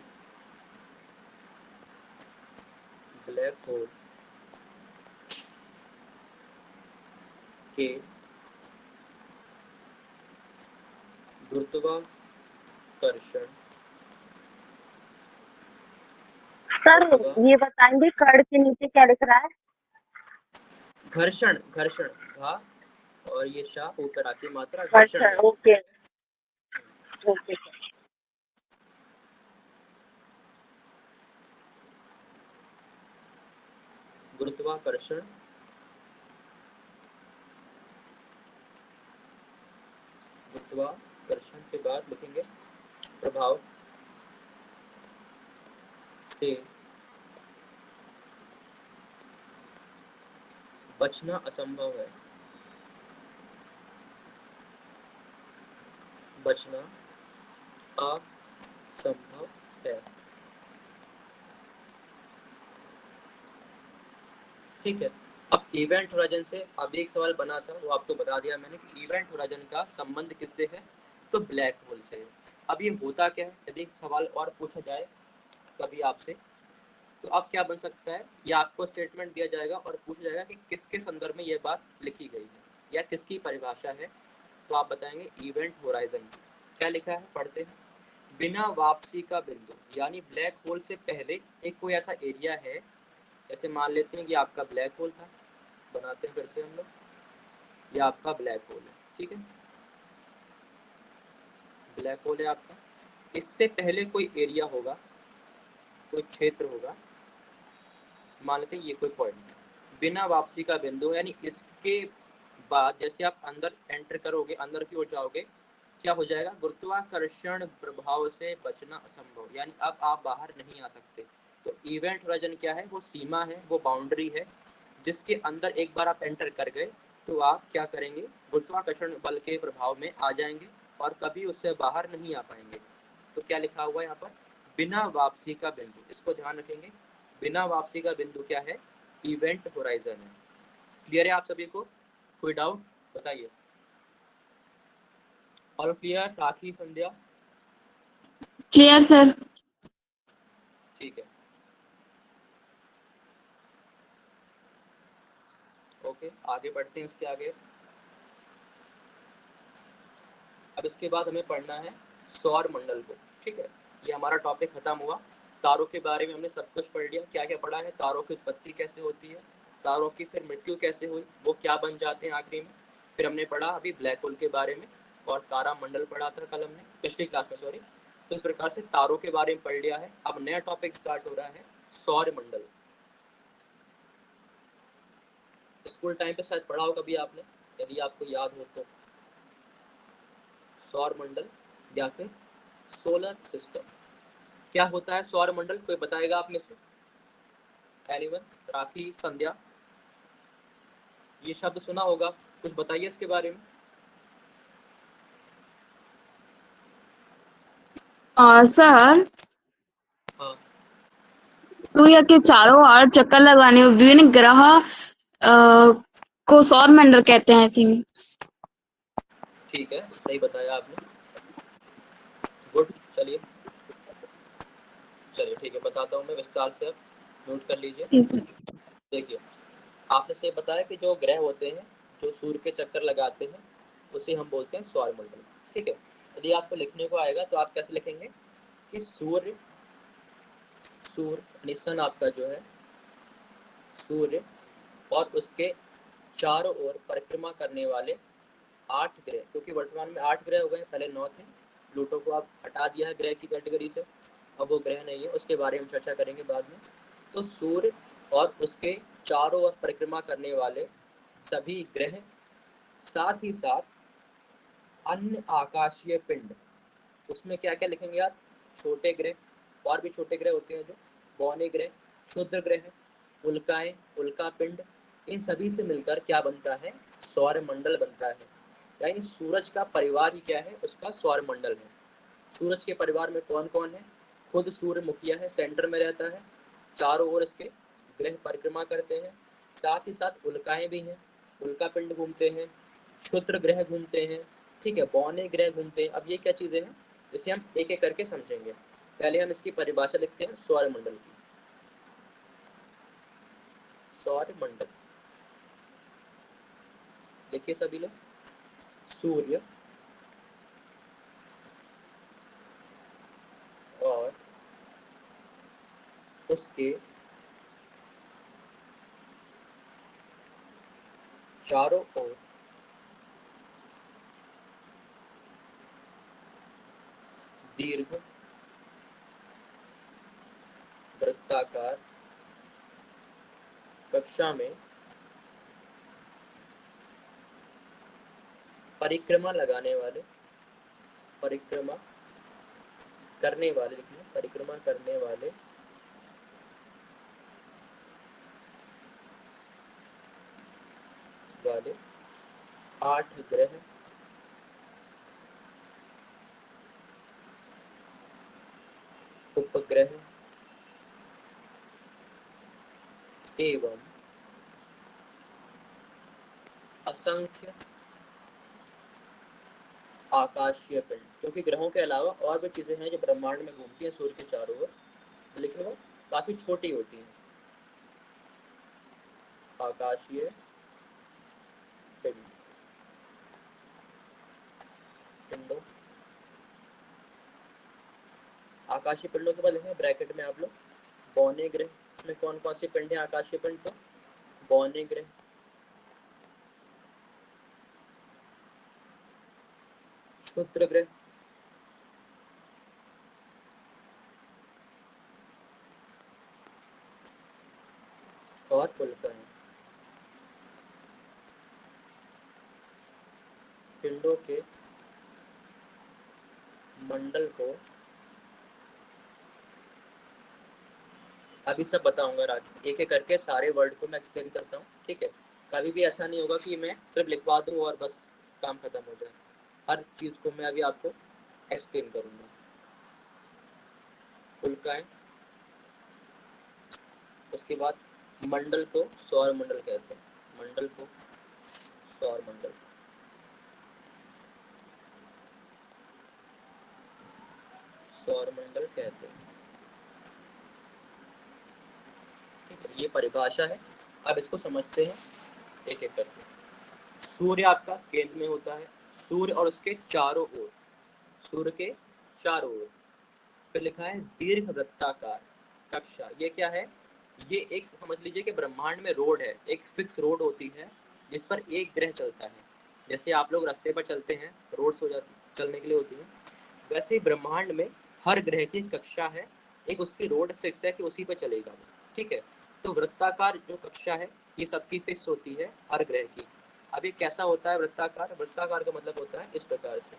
के गुरुत्वाकर्षण सर ये बताएंगे कर्ण के नीचे क्या लिख रहा है? घर्षण, घर्षण घा और ये शाह ऊपर आके मात्रा घर्षण अच्छा, है। Okay okay sir. गुरुत्वाकर्षण गुरुत्वाकर्षण के बाद लिखेंगे प्रभाव से बचना असंभव है, बचना असंभव है, ठीक है। अब इवेंट होराइजन से अभी एक सवाल बना था, वो आपको बता दिया मैंने कि इवेंट होराइजन का संबंध किससे है, तो ब्लैक होल से। अब ये होता क्या है, यदि सवाल और पूछा जाए कभी आपसे, तो अब क्या बन सकता है, या आपको स्टेटमेंट दिया जाएगा और पूछा जाएगा कि किसके संदर्भ में ये बात लिखी गई है या किसकी परिभाषा है, तो आप बताएंगे इवेंट होराइजन की। क्या लिखा है पढ़ते हैं, बिना वापसी का बिंदु, यानी ब्लैक होल से पहले एक कोई ऐसा एरिया है, जैसे मान लेते हैं कि आपका ब्लैक होल था, बनाते हैं फिर से हम लोग, ये आपका ब्लैक होल है, ठीक है, ब्लैक होल है आपका, इससे पहले कोई एरिया होगा, कोई क्षेत्र होगा, मान लेते हैं ये कोई पॉइंट, बिना वापसी का बिंदु, यानी इसके बाद जैसे आप अंदर एंटर करोगे, अंदर की ओर जाओगे, क्या हो जाएगा, गुरुत्वाकर्षण प्रभाव से बचना असंभव, यानी अब आप बाहर नहीं आ सकते। तो इवेंट होराइजन क्या है, वो सीमा है, वो बाउंड्री है, जिसके अंदर एक बार आप एंटर कर गए तो आप क्या करेंगे, गुरुत्वाकर्षण बल के प्रभाव में आ जाएंगे और कभी उससे बाहर नहीं आ पाएंगे। तो क्या लिखा हुआ है यहाँ पर, बिना वापसी का बिंदु, इसको ध्यान रखेंगे, बिना वापसी का बिंदु क्या है, इवेंट होराइजन है। क्लियर है आप सभी को, कोई डाउट बताइए। ऑल क्लियर, राखी, संध्या, क्लियर सर। ठीक है, ओके आगे बढ़ते हैं इसके आगे। अब इसके बाद हमें पढ़ना है सौर मंडल को, ठीक है। ये हमारा टॉपिक खत्म हुआ। तारों के बारे में हमने सब कुछ पढ़ लिया, क्या क्या पढ़ा है, तारों की उत्पत्ति कैसे होती है, तारों की फिर मृत्यु कैसे हुई, वो क्या बन जाते हैं आखिरी में। फिर हमने पढ़ा अभी ब्लैक होल के बारे में और तारामंडल पढ़ा था कल हमने, पिछली क्लास में सॉरी। तो इस प्रकार से तारों के बारे में पढ़ लिया है। अब नया टॉपिक स्टार्ट हो रहा है, सौर मंडल। स्कूल टाइम पे शायद पढ़ा हो कभी आपने, यदि आपको याद हो तो। सौर मंडल या फिर सोलर सिस्टम, क्या होता है सौर मंडल, कोई बताएगा आप में से? एनीवन? राखी, संध्या, ये शब्द सुना होगा, कुछ बताइए इसके बारे में। सर, हाँ सूर्य के चारों ओर चक्कर लगाने में विभिन्न ग्रह को सौर मंडल कहते हैं, आई थिंक। ठीक है, सही बताया आपने, गुड। चलिए चलिए ठीक है, बताता हूँ मैं विस्तार से, अब नोट कर लीजिए। देखिए, आपने से बताया कि जो ग्रह होते हैं जो सूर्य के चक्कर लगाते हैं उसे हम बोलते हैं सौरमंडल। ठीक है, यदि आपको लिखने को आएगा तो आप कैसे लिखेंगे कि सूर्य, सूर्य यानी सन आपका जो है, सूर्य और उसके चारों ओर परिक्रमा करने वाले 8 ग्रह, क्योंकि वर्तमान में 8 ग्रह हो गए, पहले 9 थे। प्लूटो को आप हटा दिया है ग्रह की कैटेगरी से, अब वो ग्रह नहीं है, उसके बारे में चर्चा करेंगे बाद में। तो सूर्य और उसके चारों ओर परिक्रमा करने वाले सभी ग्रह, साथ ही साथ अन्य आकाशीय पिंड, उसमें क्या क्या लिखेंगे आप? छोटे ग्रह, और भी छोटे ग्रह होते हैं जो बौने ग्रह, क्षुद्र ग्रह, उल्काएं, उल्का पिंड, इन सभी से मिलकर क्या बनता है? सौर मंडल बनता है। यानी सूरज का परिवार ही क्या है? उसका सौर मंडल है। सूरज के परिवार में कौन कौन है? खुद सूर्य मुखिया है, सेंटर में रहता है, चारों ओर इसके ग्रह परिक्रमा करते हैं, साथ ही साथ उल्काएं भी हैं, उल्का पिंड घूमते हैं, क्षुद्र ग्रह घूमते हैं, ठीक है, बौने ग्रह घूमते हैं। अब ये क्या चीजें हैं, इसे हम एक एक करके समझेंगे। पहले हम इसकी परिभाषा लिखते हैं सौर मंडल की। सौर मंडल देखिए सभी लोग, सूर्य और उसके चारों ओर दीर्घ वृत्ताकार कक्षा में परिक्रमा लगाने वाले, परिक्रमा करने वाले, लिखिए परिक्रमा करने वाले वाले 8 ग्रह उपग्रह एवं असंख्य आकाशीय पिंड, क्योंकि ग्रहों के अलावा और भी चीजें हैं जो ब्रह्मांड में घूमती हैं सूर्य के चारों ओर, लेकिन वो काफी छोटी होती हैं। आकाशीय पिंड, पिंडों, आकाशीय पिंडों के बाद लिखेंगे ब्रैकेट में आप लोग बौने ग्रह। इसमें कौन कौन से पिंड हैं आकाशीय पिंड? तो बौने ग्रह, क्षुद्र ग्रह, और उल्काएं। पिंडों के मंडल को अभी सब बताऊंगा राखी, एक एक करके सारे वर्ड को मैं एक्सप्लेन करता हूँ, ठीक है। कभी भी ऐसा नहीं होगा कि मैं सिर्फ लिखवा दूँ और बस काम खत्म हो जाए, हर चीज को मैं अभी आपको एक्सप्लेन करूंगा। उल्काएं, उसके बाद मंडल को सौर मंडल कहते हैं, मंडल को सौर मंडल, सौर मंडल कहते हैं, ठीक है। ये परिभाषा है, अब इसको समझते हैं एक एक करके। सूर्य आपका केंद्र में होता है, सूर्य और उसके चारों ओर, सूर्य के चारों ओर फिर लिखा है दीर्घ वृत्ताकार कक्षा। ये क्या है? ये एक समझ लीजिए कि ब्रह्मांड में रोड है, एक फिक्स रोड होती है जिस पर एक ग्रह चलता है। जैसे आप लोग रास्ते पर चलते हैं, रोड्स हो जाती चलने के लिए होती है, वैसे ही ब्रह्मांड में हर ग्रह की कक्षा है, एक उसकी रोड फिक्स है कि उसी पे चलेगा वो, ठीक है। तो वृत्ताकार जो कक्षा है ये सबकी फिक्स होती है हर ग्रह की। अब ये कैसा होता है वृत्ताकार? वृत्ताकार का मतलब होता है इस प्रकार से,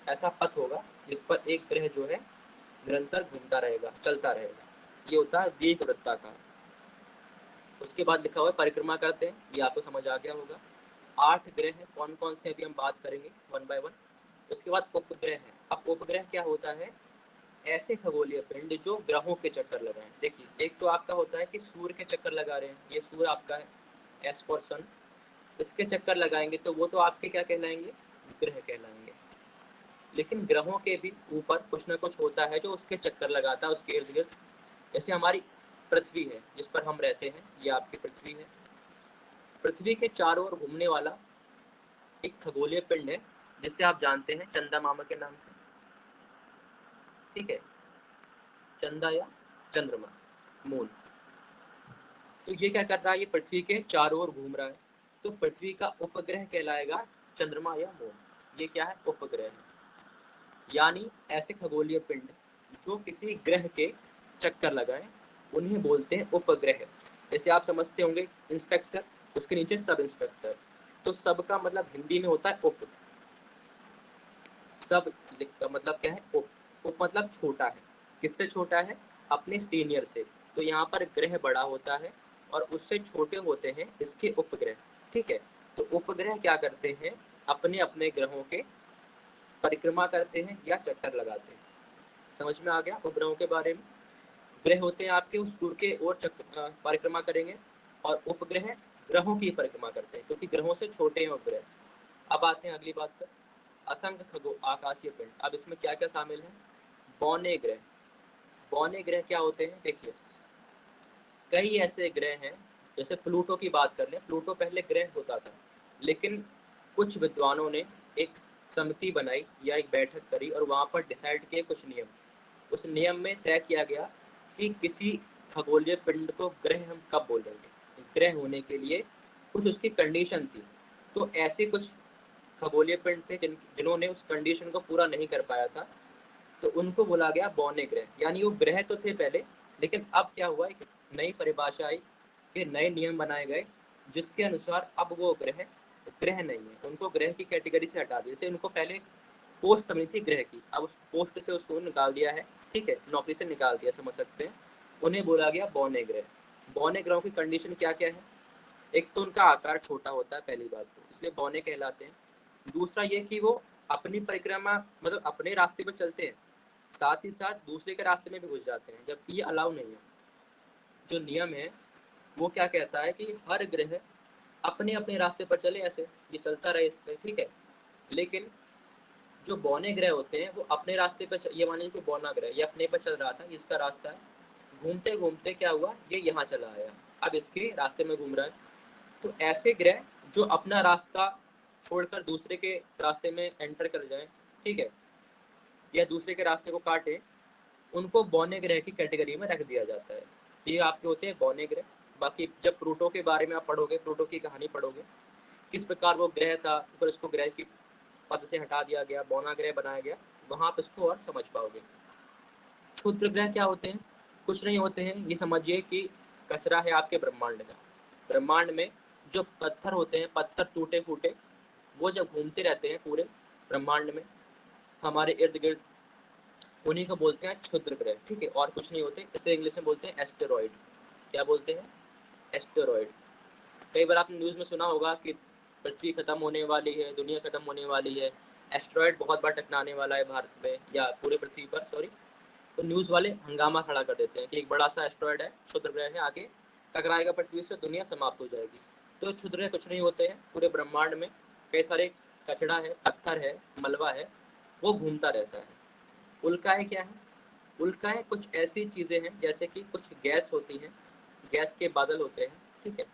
ऐसा पथ होगा जिस पर एक ग्रह जो है निरंतर घूमता रहेगा, चलता रहेगा, ये होता है दीर्घ वृत्ताकार। उसके बाद लिखा हुआ है परिक्रमा करते हैं, ये आपको समझ आ गया होगा। 8 ग्रह हैं, कौन कौन से अभी हम बात करेंगे वन बाय वन। उसके बाद उपग्रह है। अब उपग्रह क्या होता है? ऐसे खगोलीय पिंड जो ग्रहों के चक्कर लगाएं। देखिए एक तो आपका होता है कि सूर्य के चक्कर लगा रहे हैं, ये सूर्य आपका है, एस फॉर सन, इसके चक्कर लगाएंगे तो वो तो आपके क्या कहलाएंगे? ग्रह कहलाएंगे। लेकिन ग्रहों के भी ऊपर कुछ ना कुछ होता है जो उसके चक्कर लगाता है, उसके इर्द गिर्द। जैसे हमारी पृथ्वी है जिस पर हम रहते हैं, ये आपकी पृथ्वी है। पृथ्वी के चारों ओर घूमने वाला एक खगोलीय पिंड है जिसे आप जानते हैं चंदा मामा के नाम से, ठीक है, चंदा या चंद्रमा, मून। तो ये क्या कर रहा है? ये पृथ्वी के चारों ओर घूम रहा है, तो पृथ्वी का उपग्रह कहलाएगा चंद्रमा या मून। ये क्या है? उपग्रह है। यानी ऐसे खगोलीय पिंड जो किसी ग्रह के चक्कर लगाएं उन्हें बोलते हैं उपग्रह। जैसे आप समझते होंगे इंस्पेक्टर, उसके नीचे सब इंस्पेक्टर, तो सब का मतलब हिंदी में होता है उप। सब का मतलब क्या है? उप। उप मतलब छोटा है। किससे छोटा है? अपने सीनियर से। तो यहाँ पर ग्रह बड़ा होता है और उससे छोटे होते हैं इसके उपग्रह, ठीक है। तो उपग्रह क्या करते हैं? अपने अपने ग्रहों के परिक्रमा करते हैं या चक्कर लगाते हैं। समझ में आ गया उपग्रहों के बारे में? ग्रह होते हैं आपके, उस सूर्य के ओर परिक्रमा करेंगे, और उपग्रह ग्रहों की परिक्रमा करते हैं क्योंकि ग्रहों से छोटे हैं उपग्रह। अब आते हैं अगली बात पर, असंख्य खगो आकाशीय पिंड। अब इसमें क्या क्या शामिल है? बौने ग्रह। बौने ग्रह क्या होते हैं? देखिए कई ऐसे ग्रह हैं, जैसे प्लूटो की बात कर लें, प्लूटो पहले ग्रह होता था, लेकिन कुछ विद्वानों ने एक समिति बनाई या एक बैठक करी और वहाँ पर डिसाइड किए कुछ नियम। उस नियम में तय किया गया कि किसी खगोलीय पिंड को ग्रह हम कब बोलेंगे। ग्रह होने के लिए कुछ उसकी कंडीशन थी, तो ऐसे कुछ खगोलीय पिंड थे जिन्होंने उस कंडीशन को पूरा नहीं कर पाया था, तो उनको बोला गया बौने ग्रह। यानी वो ग्रह तो थे पहले, लेकिन अब क्या हुआ, एक नई परिभाषा आई, के नए नियम बनाए गए जिसके अनुसार अब वो ग्रह ग्रह नहीं है, उनको ग्रह की कैटेगरी से हटा दिया। जैसे उनको पहले पोस्ट बनी थी ग्रह की, अब उस पोस्ट से उसको निकाल दिया है, ठीक है, नौकरी से निकाल दिया, समझ सकते हैं। उन्हें बोला गया बौने ग्रह। बौने ग्रहों की कंडीशन क्या क्या है? एक तो उनका आकार छोटा होता है, पहली बात तो इसलिए बौने कहलाते हैं। दूसरा ये कि वो अपनी परिक्रमा मतलब अपने रास्ते पर चलते हैं, साथ ही साथ दूसरे के रास्ते में भी घुस जाते हैं, जबकि ये अलाउ नहीं है। जो नियम है वो क्या कहता है कि हर ग्रह अपने अपने रास्ते पर चले, ऐसे ये चलता रहे इस पे, ठीक है। लेकिन जो बौने ग्रह होते हैं वो अपने रास्ते पर, ये मान लीजिए कि बौना ग्रह ये अपने पर चल रहा था, इसका रास्ता है, घूमते घूमते क्या हुआ, ये यहाँ चला आया, अब इसके रास्ते में घूम रहा है। तो ऐसे ग्रह जो अपना रास्ता छोड़कर दूसरे के रास्ते में एंटर कर जाए, ठीक है, या दूसरे के रास्ते को काटे, उनको बौने ग्रह की कैटेगरी में रख दिया जाता है। ये आपके होते हैं बौने ग्रह। बाकी जब प्लूटो के बारे में आप पढ़ोगे, प्लूटो की कहानी पढ़ोगे, किस प्रकार वो ग्रह था, फिर उसको ग्रह की पद से हटा दिया गया, बौना ग्रह बनाया गया, वहां आप इसको और समझ पाओगे। क्षुद्र ग्रह क्या होते हैं? कुछ नहीं होते हैं, ये समझिए कि कचरा है आपके ब्रह्मांड का। ब्रह्मांड में जो पत्थर होते हैं, पत्थर टूटे फूटे, वो जब घूमते रहते हैं पूरे ब्रह्मांड में हमारे इर्द गिर्द, उन्हीं को बोलते हैं क्षुद्र ग्रह, ठीक है, और कुछ नहीं होते। इसे इंग्लिश में बोलते हैं एस्टेरॉइड। क्या बोलते हैं? एस्टेरॉइड। कई बार आपने न्यूज़ में सुना होगा कि पृथ्वी खत्म होने वाली है, दुनिया खत्म होने वाली है, एस्टेरॉइड बहुत बार टकराने वाला है भारत में या पूरी पृथ्वी पर, सॉरी। तो न्यूज़ वाले हंगामा खड़ा कर देते हैं कि एक बड़ा सा एस्टेरॉइड है, क्षुद्र ग्रह है, आगे टकराएगा पृथ्वी से, दुनिया समाप्त हो जाएगी। तो क्षुद्र ग्रह कुछ नहीं होते हैं, पूरे ब्रह्मांड में कई सारे कचड़ा है, पत्थर है, मलबा है, वो घूमता रहता है। उल्काएं क्या है? उल्काएं कुछ ऐसी चीज़ें हैं जैसे कि कुछ गैस होती हैं, गैस के बादल होते हैं, ठीक है,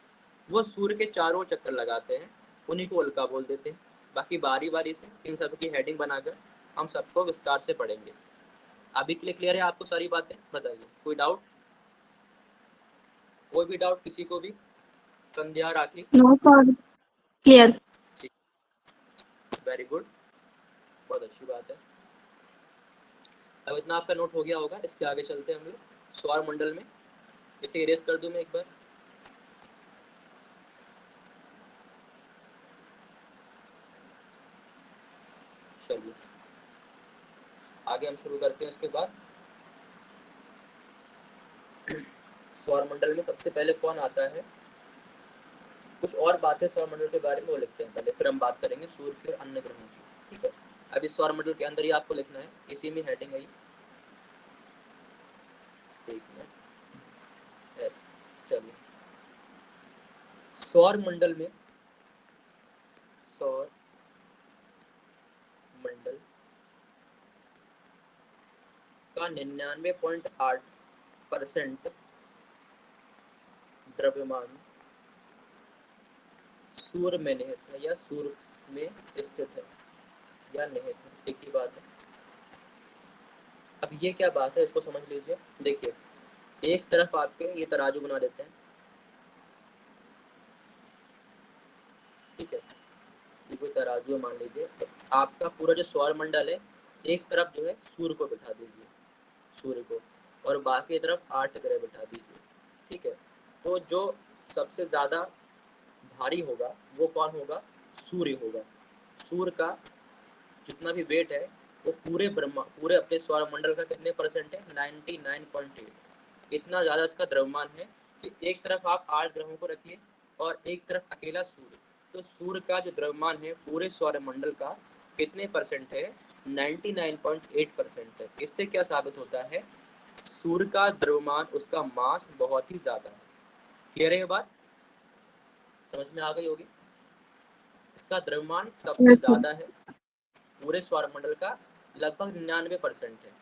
वो सूर्य के चारों चक्कर लगाते हैं, उन्हीं को उल्का बोल देते हैं। बाकी बारी बारी से इन सब की हेडिंग बनाकर हम सबको विस्तार से पढ़ेंगे। अभी के लिए क्लियर है आपको सारी बातें? बताइए, कोई डाउट? कोई भी डाउट किसी को भी? Sandhya, Rakhi? No sir, clear. Very good, बहुत अच्छी बात है। अब इतना आपका नोट हो गया होगा। इसके आगे चलते हैं हम लोग सौर मंडल में। इसे इरेज कर दूं मैं एक बार। चलिए आगे हम शुरू करते हैं। इसके बाद सौर मंडल में सबसे पहले कौन आता है, कुछ और बातें सौर मंडल के बारे में वो लिखते हैं पहले, फिर हम बात करेंगे सूर्य के और अन्य ग्रहों की। ठीक है, अभी सौर मंडल के अंदर ही आपको लिखना है, इसी में हेडिंग है। ठीक है, ऐसे। चलिए सौर मंडल में, सौर मंडल का 99.8% द्रव्यमान सूर्य में निहित है या सूर्य में स्थित है या निहित है, एक ही बात है। अब ये क्या बात है, इसको समझ लीजिए। देखिए, एक तरफ आपके ये तराजू बना देते हैं, ठीक है, ये कोई तराजू मान लीजिए। तो आपका पूरा जो सौर मंडल है, एक तरफ जो है सूर्य को बिठा दीजिए, सूर्य को, और बाकी तरफ 8 ग्रह बिठा दीजिए। ठीक है, तो जो सबसे ज़्यादा भारी होगा वो कौन होगा? सूर्य होगा। सूर्य का जितना भी वेट है वो पूरे अपने सौर मंडल का कितने परसेंट है? 99.8। इतना ज़्यादा इसका द्रव्यमान है कि एक तरफ आप 8 ग्रहों को रखिए और एक तरफ अकेला सूर्य, तो सूर्य का जो द्रव्यमान है पूरे सौर मंडल का कितने परसेंट है? 99.8% है। इससे क्या साबित होता है? सूर्य का द्रव्यमान, उसका मास बहुत ही ज़्यादा है। क्लियर है ये बात? समझ में आ गई होगी। इसका द्रव्यमान सबसे यस सर। ज़्यादा है पूरे सौरमंडल का, लगभग 99% है।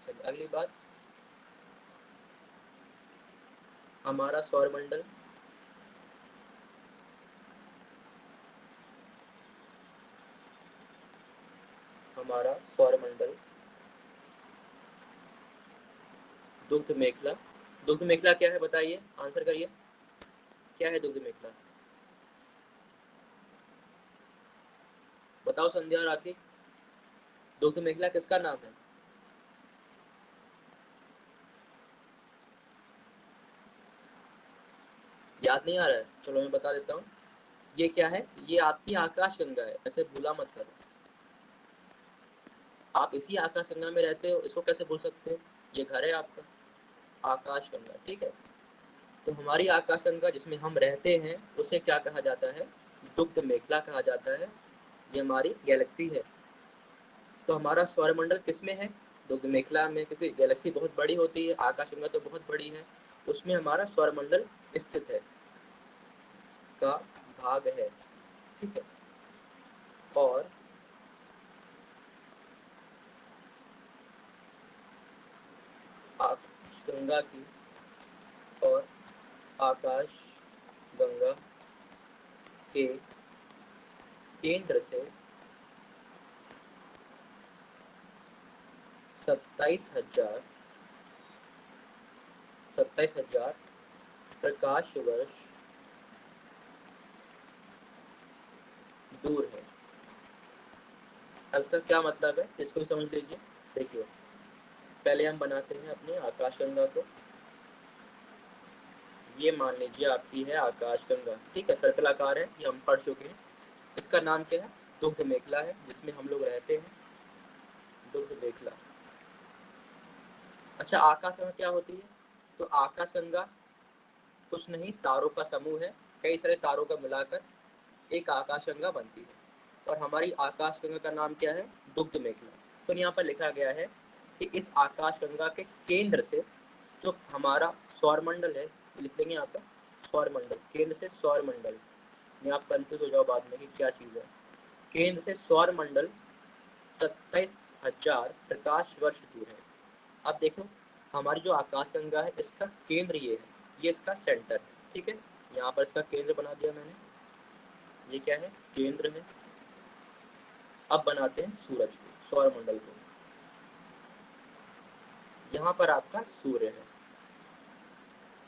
चलिए अगली बात, हमारा सौरमंडल हमारा सौरमंडल दुग्ध मेखला। दुग्ध मेखला क्या है बताइए, आंसर करिए, क्या है दुग्ध मेखला? बताओ संध्या और राखी, दुग्ध मेखला किसका नाम है? याद नहीं आ रहा है? चलो मैं बता देता हूँ। ये क्या है? ये आपकी आकाश गंगा है, ऐसे भूला मत करो। आप इसी आकाश गंगा में रहते हो, इसको कैसे भूल सकते हो? ये घर है आपका, आकाश गंगा। ठीक है, तो हमारी आकाश गंगा जिसमें हम रहते हैं उसे क्या कहा जाता है? दुग्ध मेखला कहा जाता है। ये हमारी गैलेक्सी है। तो हमारा सौरमंडल किस में है? दुग्ध मेखला में, क्योंकि गैलेक्सी बहुत बड़ी होती है, आकाशगंगा तो बहुत बड़ी है, उसमें हमारा सौरमंडल स्थित है, का भाग है। ठीक है, और गंगा की और आकाश गंगा के केंद्र से 27,000 प्रकाश वर्ष दूर है। अब सर क्या मतलब है, इसको भी समझ लीजिए। देखिए, पहले हम बनाते हैं अपने आकाशगंगा को। ये मान लीजिए आपकी है आकाशगंगा, ठीक है, सर्कल आकार है, ये हम पढ़ चुके हैं। इसका नाम क्या है? दुग्ध मेखला है, जिसमें हम लोग रहते हैं, दुग्ध मेखला। अच्छा, आकाशगंगा क्या होती है? तो आकाशगंगा कुछ नहीं, तारों का समूह है, कई सारे तारों का मिलाकर एक आकाशगंगा बनती है। और हमारी आकाशगंगा का नाम क्या है? दुग्ध मेखला। फिर यहाँ पर लिखा गया है कि इस आकाशगंगा के केंद्र से जो हमारा सौरमंडल है, लिख लेंगे यहाँ पर सौरमंडल, केंद्र से सौरमंडल, में आप कंफ्यूज हो जाओ बाद में कि क्या चीज़ है। केंद्र से सौरमंडल 27,000 प्रकाश वर्ष दूर है। अब देखो, हमारी जो आकाशगंगा है इसका केंद्र ये है, ये इसका सेंटर है। ठीक है, यहाँ पर इसका केंद्र बना दिया मैंने, ये क्या है? केंद्र है अब बनाते हैं सूरज को, सौर मंडल को। यहाँ पर आपका सूर्य है,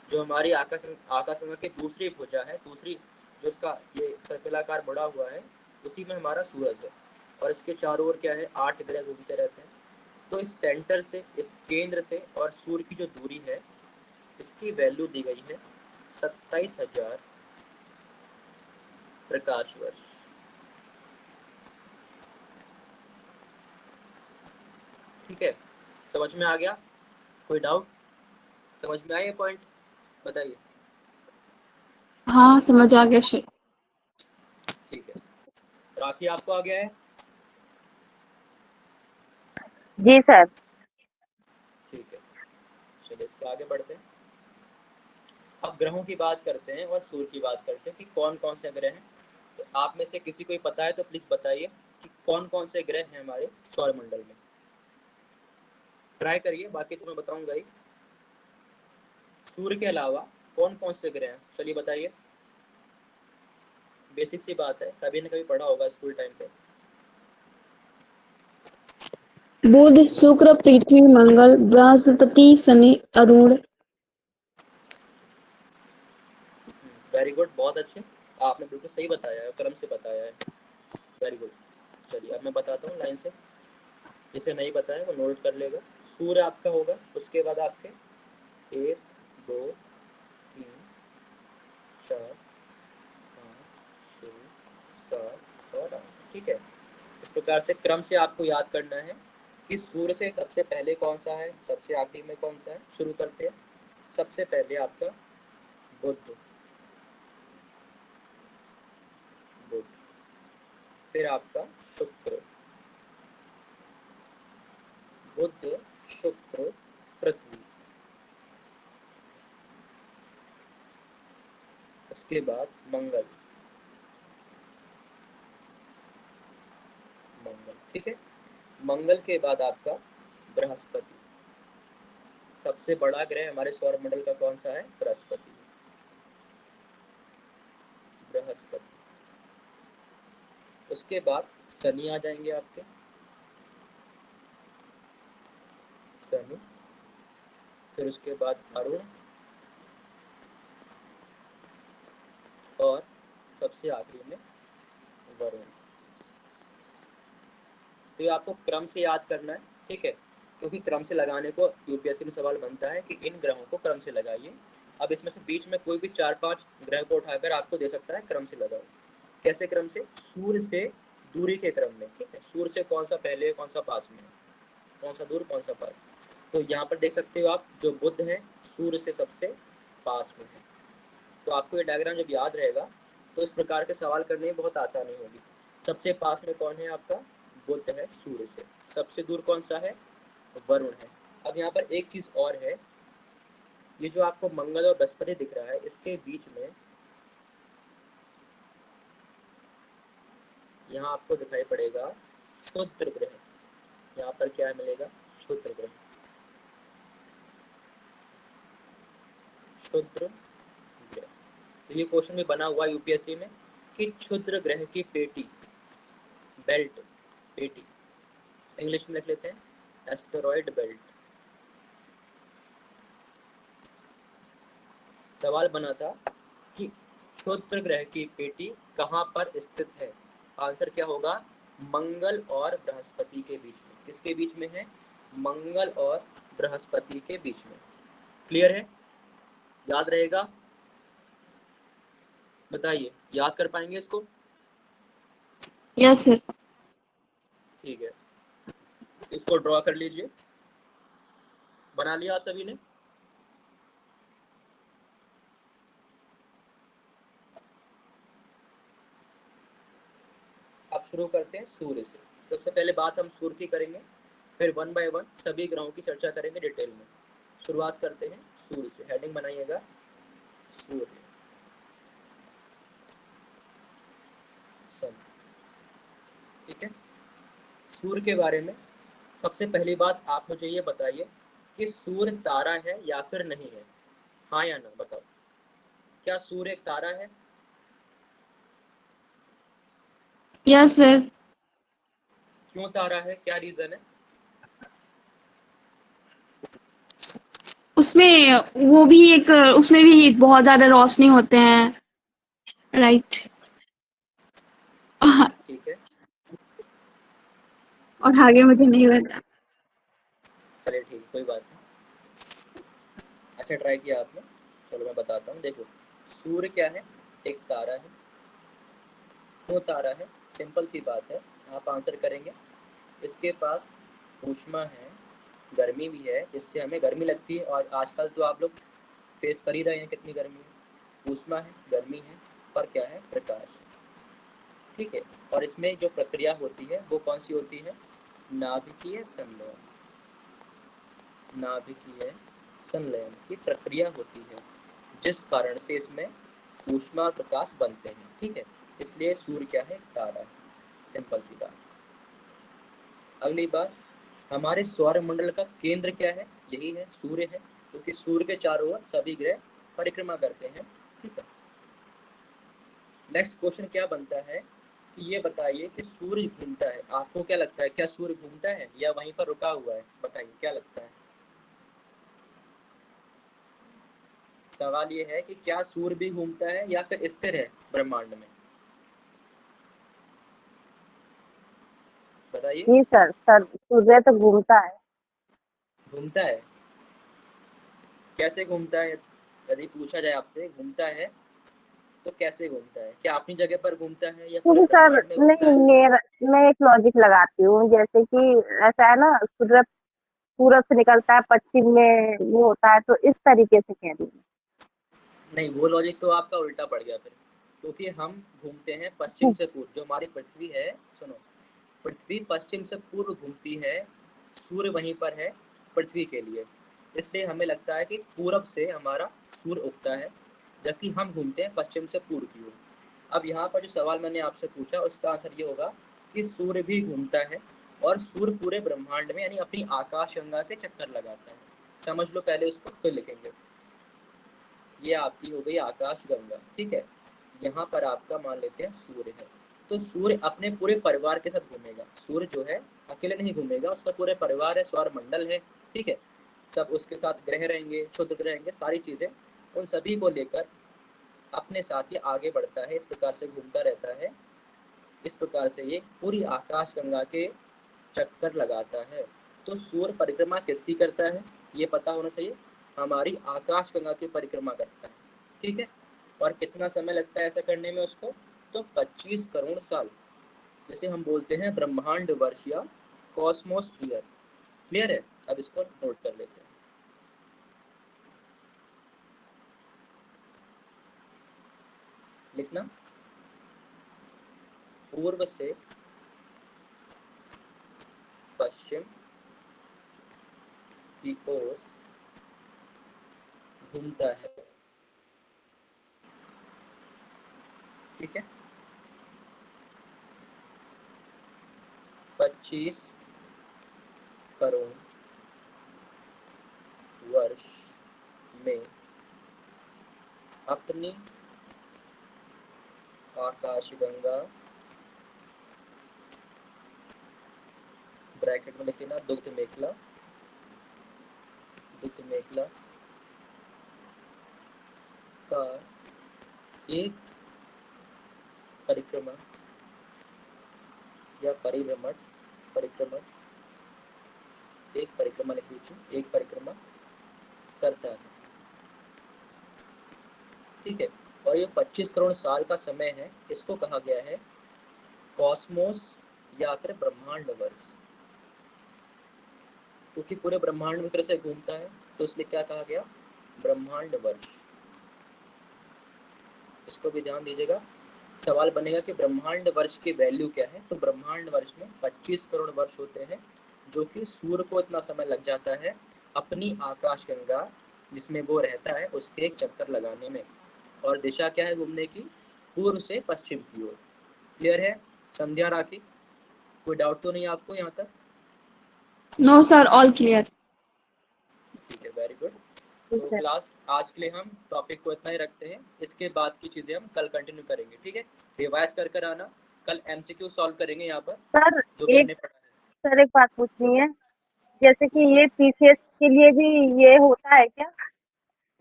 जो हमारी आकाशगंगा की दूसरी भुजा है, दूसरी जो इसका ये सर्पिलाकार बड़ा हुआ है, उसी में हमारा सूरज है। और इसके चारों ओर क्या है, 8 ग्रह घूमते रहते हैं। तो इस सेंटर से, इस केंद्र से और सूर्य की जो दूरी है, इसकी वैल्यू दी गई है 27,000 प्रकाश वर्ष। ठीक है, समझ में आ गया? कोई डाउट? समझ में आया ये पॉइंट? बताइए। हाँ समझ आ गया सर। ठीक है, राखी आपको आ गया है? जी सर। ठीक है, चलिए इसके आगे बढ़ते हैं। अब ग्रहों की बात करते हैं और सूर्य की बात करते हैं कि कौन कौन से ग्रह हैं। तो आप में से किसी को ही पता है तो प्लीज बताइए कि कौन कौन से ग्रह हैं हमारे सौरमंडल में। ट्राई करिए, बाकी तो मैं बताऊंगा ही। सूर्य के अलावा कौन कौन से ग्रह हैं, चलिए बताइए। बेसिक सी बात है, कभी ना कभी पढ़ा होगा स्कूल टाइम पे। बुध, शुक्र, पृथ्वी, मंगल, बृहस्पति, शनि, अरुण। वेरी गुड, बहुत अच्छे, आपने बिल्कुल सही बताया है, क्रम से बताया है। Very good. चलिए अब मैं बताता हूँ लाइन से, जिसे नहीं बताया वो नोट कर लेगा। सूर्य आपका होगा, उसके बाद आपके 1 2 3 4 5 6 7 और 8। ठीक है, इस प्रकार से क्रम से आपको याद करना है कि सूर्य से सबसे पहले कौन सा है, सबसे आखिरी में कौन सा है। शुरू करते हैं। सबसे पहले आपका बुध, बुध, फिर आपका शुक्र, बुध शुक्र पृथ्वी, उसके बाद मंगल, मंगल। ठीक है, मंगल के बाद आपका बृहस्पति। सबसे बड़ा ग्रह हमारे सौरमंडल का कौन सा है? बृहस्पति, बृहस्पति। उसके बाद शनि आ जाएंगे आपके, शनि, फिर उसके बाद अरुण, और सबसे आखिरी में वरुण। तो ये आपको क्रम से याद करना है, ठीक है, क्योंकि क्रम से लगाने को यूपीएससी में सवाल बनता है कि इन ग्रहों को क्रम से लगाइए। अब इसमें से बीच में कोई भी 4-5 ग्रह को उठाकर आपको दे सकता है क्रम से लगाओ। कैसे क्रम से? सूर्य से दूरी के क्रम में। ठीक है, सूर्य से कौन सा पहले है, कौन सा पास में है, कौन सा दूर, कौन सा पास। तो यहाँ पर देख सकते हो आप, जो बुध है सूर्य से सबसे पास में है। तो आपको ये डायग्राम जब याद रहेगा तो इस प्रकार के सवाल करने में बहुत आसानी होगी। सबसे पास में कौन है आपका? बुध है सूर्य से। सबसे दूर कौन सा है? वरुण है। अब यहाँ पर एक चीज और है, ये जो आपको मंगल और बृहस्पति दिख रहा है, इसके बीच में यहाँ आपको दिखाई पड़ेगा क्षुद्र ग्रह। यहाँ पर क्या मिलेगा? क्षुद्र ग्रह, क्षुद्र ग्रह। तो ये क्वेश्चन में बना हुआ यूपीएससी में कि क्षुद्र ग्रह की पेटी, बेल्ट, पेटी, इंग्लिश में लिख लेते हैं एस्टेरॉयड बेल्ट। सवाल बना था कि क्षुद्र ग्रह की पेटी कहाँ पर स्थित है। आंसर क्या होगा? मंगल और बृहस्पति के बीच में। किसके बीच में है? मंगल और बृहस्पति के बीच में। क्लियर है? याद रहेगा? बताइए, याद कर पाएंगे इसको? Yes sir. ठीक है, इसको ड्रॉ कर लीजिए। बना लिया आप सभी ने? अब शुरू करते हैं सूर्य से। सबसे पहले बात हम सूर्य की करेंगे, फिर 1 बाय 1 सभी ग्रहों की चर्चा करेंगे डिटेल में। शुरुआत करते हैं सूर्य से। हेडिंग बनाइएगा सूर्य, सन। ठीक है, सूर्य के बारे में सबसे पहली बात आप मुझे ये बताइए कि सूर्य तारा है या फिर नहीं है। हाँ या ना बताओ, क्या सूर्य एक तारा है? Yes sir. क्यों तारा है, क्या रीजन है? उसमें वो भी एक उसमें भी बहुत ज्यादा रोशनी होते हैं, राइट। ठीक है, और आगे मुझे नहीं पता। चलिए ठीक, कोई बात नहीं, अच्छा ट्राई किया आपने। चलो मैं बताता हूँ, देखो सूर्य क्या है, एक तारा है। क्यों तारा है, सिंपल सी बात है, आप आंसर करेंगे। इसके पास ऊष्मा है, गर्मी भी है, जिससे हमें गर्मी लगती है, और आजकल तो आप लोग फेस कर ही रहे हैं कितनी गर्मी है। ऊष्मा है, गर्मी है, पर क्या है, प्रकाश। ठीक है, और इसमें जो प्रक्रिया होती है वो कौन सी होती है, नाभिकीय संलयन। नाभिकीय संलयन की प्रक्रिया होती है, जिस कारण से इसमें ऊष्मा और प्रकाश बनते हैं। ठीक है, इसलिए सूर्य क्या है, तारा है, सिंपल सी बात। अगली बात, हमारे सौर मंडल का केंद्र क्या है, यही है, सूर्य है, क्योंकि सूर्य के चारों ओर सभी ग्रह परिक्रमा करते हैं। ठीक है, नेक्स्ट क्वेश्चन क्या बनता है कि ये बताइए कि सूर्य घूमता है, आपको क्या लगता है, क्या सूर्य घूमता है या वहीं पर रुका हुआ है, बताइए क्या लगता है। सवाल ये है कि क्या सूर्य भी घूमता है या फिर स्थिर है ब्रह्मांड में, बताइए। जी सर, सूर्य तो घूमता है। घूमता है, कैसे घूमता है, यदि पूछा जाए आपसे घूमता है तो कैसे घूमता है, क्या अपनी जगह पर घूमता है या पूरे क्योंकि सर, ब्रह्मांड में घूमता नहीं, है? मैं एक लॉजिक लगाती हूँ, जैसे कि ऐसा है ना, सूर्य पूरब से निकलता है, पश्चिम में वो होता है, तो इस तरीके से कह रही हूँ। नहीं, वो लॉजिक तो आपका उल्टा पड़ गया फिर, क्योंकि हम घूमते हैं पश्चिम से पूर्व, जो हमारी पृथ्वी है, सुनो, पृथ्वी पश्चिम से पूर्व घूमती है, सूर्य वहीं पर है पृथ्वी के लिए, इसलिए हमें लगता है कि पूरब से हमारा सूर्य उगता है, जबकि हम घूमते हैं पश्चिम से पूर्व की ओर। अब यहाँ पर जो सवाल मैंने आपसे पूछा उसका आंसर ये होगा कि सूर्य भी घूमता है, और सूर्य पूरे ब्रह्मांड में यानी अपनी आकाशगंगा के चक्कर लगाता है। समझ लो, पहले उसको फिर लिखेंगे। ये आपकी हो गई आकाशगंगा, ठीक है। यहाँ पर आपका मान लेते हैं सूर्य है, तो सूर्य अपने पूरे परिवार के साथ घूमेगा। सूर्य जो है अकेले नहीं घूमेगा, उसका पूरे परिवार है, सौर मंडल है, ठीक है। सब उसके साथ ग्रह रहेंगे, क्षुद्र ग्रह रहेंगे, सारी चीजें, उन सभी को लेकर अपने साथ ये आगे बढ़ता है, इस प्रकार से घूमता रहता है। इस प्रकार से ये पूरी आकाशगंगा के चक्कर लगाता है। तो सूर्य परिक्रमा किसकी करता है, ये पता होना चाहिए, हमारी आकाशगंगा की परिक्रमा करता है, ठीक है। और कितना समय लगता है ऐसा करने में उसको, तो 25 करोड़ साल, जैसे हम बोलते हैं ब्रह्मांड वर्ष या कॉस्मोस ईयर। क्लियर है, अब इसको नोट कर लेते हैं। लिखना, पूर्व से पश्चिम की ओर घूमता है, ठीक है। 25 करोड़ वर्ष में अपनी आकाशगंगा, ब्रैकेट में लिखना, दुग्ध मेखला, दुग्ध मेखला का एक परिक्रमा या परिभ्रमण, परिक्रमण, एक परिक्रमा लिख लीजिए, एक परिक्रमा करता है, ठीक है। और ये 25 करोड़ साल का समय है, इसको कहा गया है कॉस्मोस या फिर ब्रह्मांड वर्ष, क्योंकि पूरे ब्रह्मांड में तरह से घूमता है, तो इसलिए क्या कहा गया, ब्रह्मांड वर्ष। इसको भी ध्यान दीजिएगा, सवाल बनेगा कि ब्रह्मांड वर्ष की वैल्यू क्या है, तो ब्रह्मांड वर्ष में 25 करोड़ वर्ष होते हैं, जो कि सूर्य को इतना समय लग जाता है अपनी आकाशगंगा जिसमें वो रहता है उसके एक चक्कर लगाने में। और दिशा क्या है घूमने की, पूर्व से पश्चिम की ओर। क्लियर है, संध्या राखी, कोई डाउट तो नहीं आपको यहाँ तक? No sir, all clear. ठीक है, वेरी गुड। ठीक तो है क्लास आज के लिए हम टॉपिक को इतना ही रखते हैं, इसके बाद की चीज़ें हम कल कंटिन्यू करेंगे, ठीक है। रिवाइज कर कर आना, कल एमसीक्यू सॉल्व करेंगे यहाँ पर, सर। जो भी एक हमने पढ़ा है। सर एक बात पूछनी है, जैसे कि ये पीसीएस के लिए भी ये होता है क्या?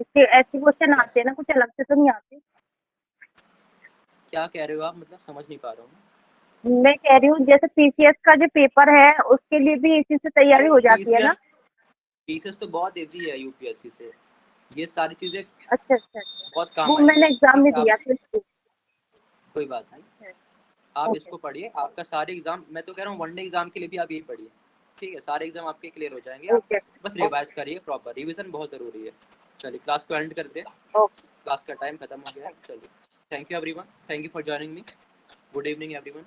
इसके ऐसे क्वेश्चन क्या आते हैं ना, कुछ अलग से तो नहीं आते? क्या कह रहे हो आप, मतलब समझ नहीं पा रहा हूँ। मैं कह रही हूँ जैसे पीसीएस का जो पेपर है उसके लिए भी इसी से तैयारी अरे हो जाती है ना? पीसीएस पीसीएस तो बहुत इजी है यूपीएससी से, ये सारी चीज़ें अच्छा अच्छा अच्छा। बहुत काम वो आएंगी। मैंने एग्जाम ठीक में है, आप दिया था इसलिए। कोई बात नहीं, अच्छा। आप ओके। इसको पढ़िए, आपका सारे एग्जाम, मैं तो कह रहा हूँ वनडे एग्जाम के लिए भी आप यही पढ़िए। ठीक है, सारे एग्जाम आपके क्लियर हो जाएंगे, आप ओके। बस ओके। रिवाइज करिए, प्रॉपर रिवीजन बहुत ज़रूरी है। चलिए क्लास को एंड करते हैं, ओके। क्लास का टाइम खत्म हो गया है। चलिए, thank you everyone, thank you for joining me, good evening everyone.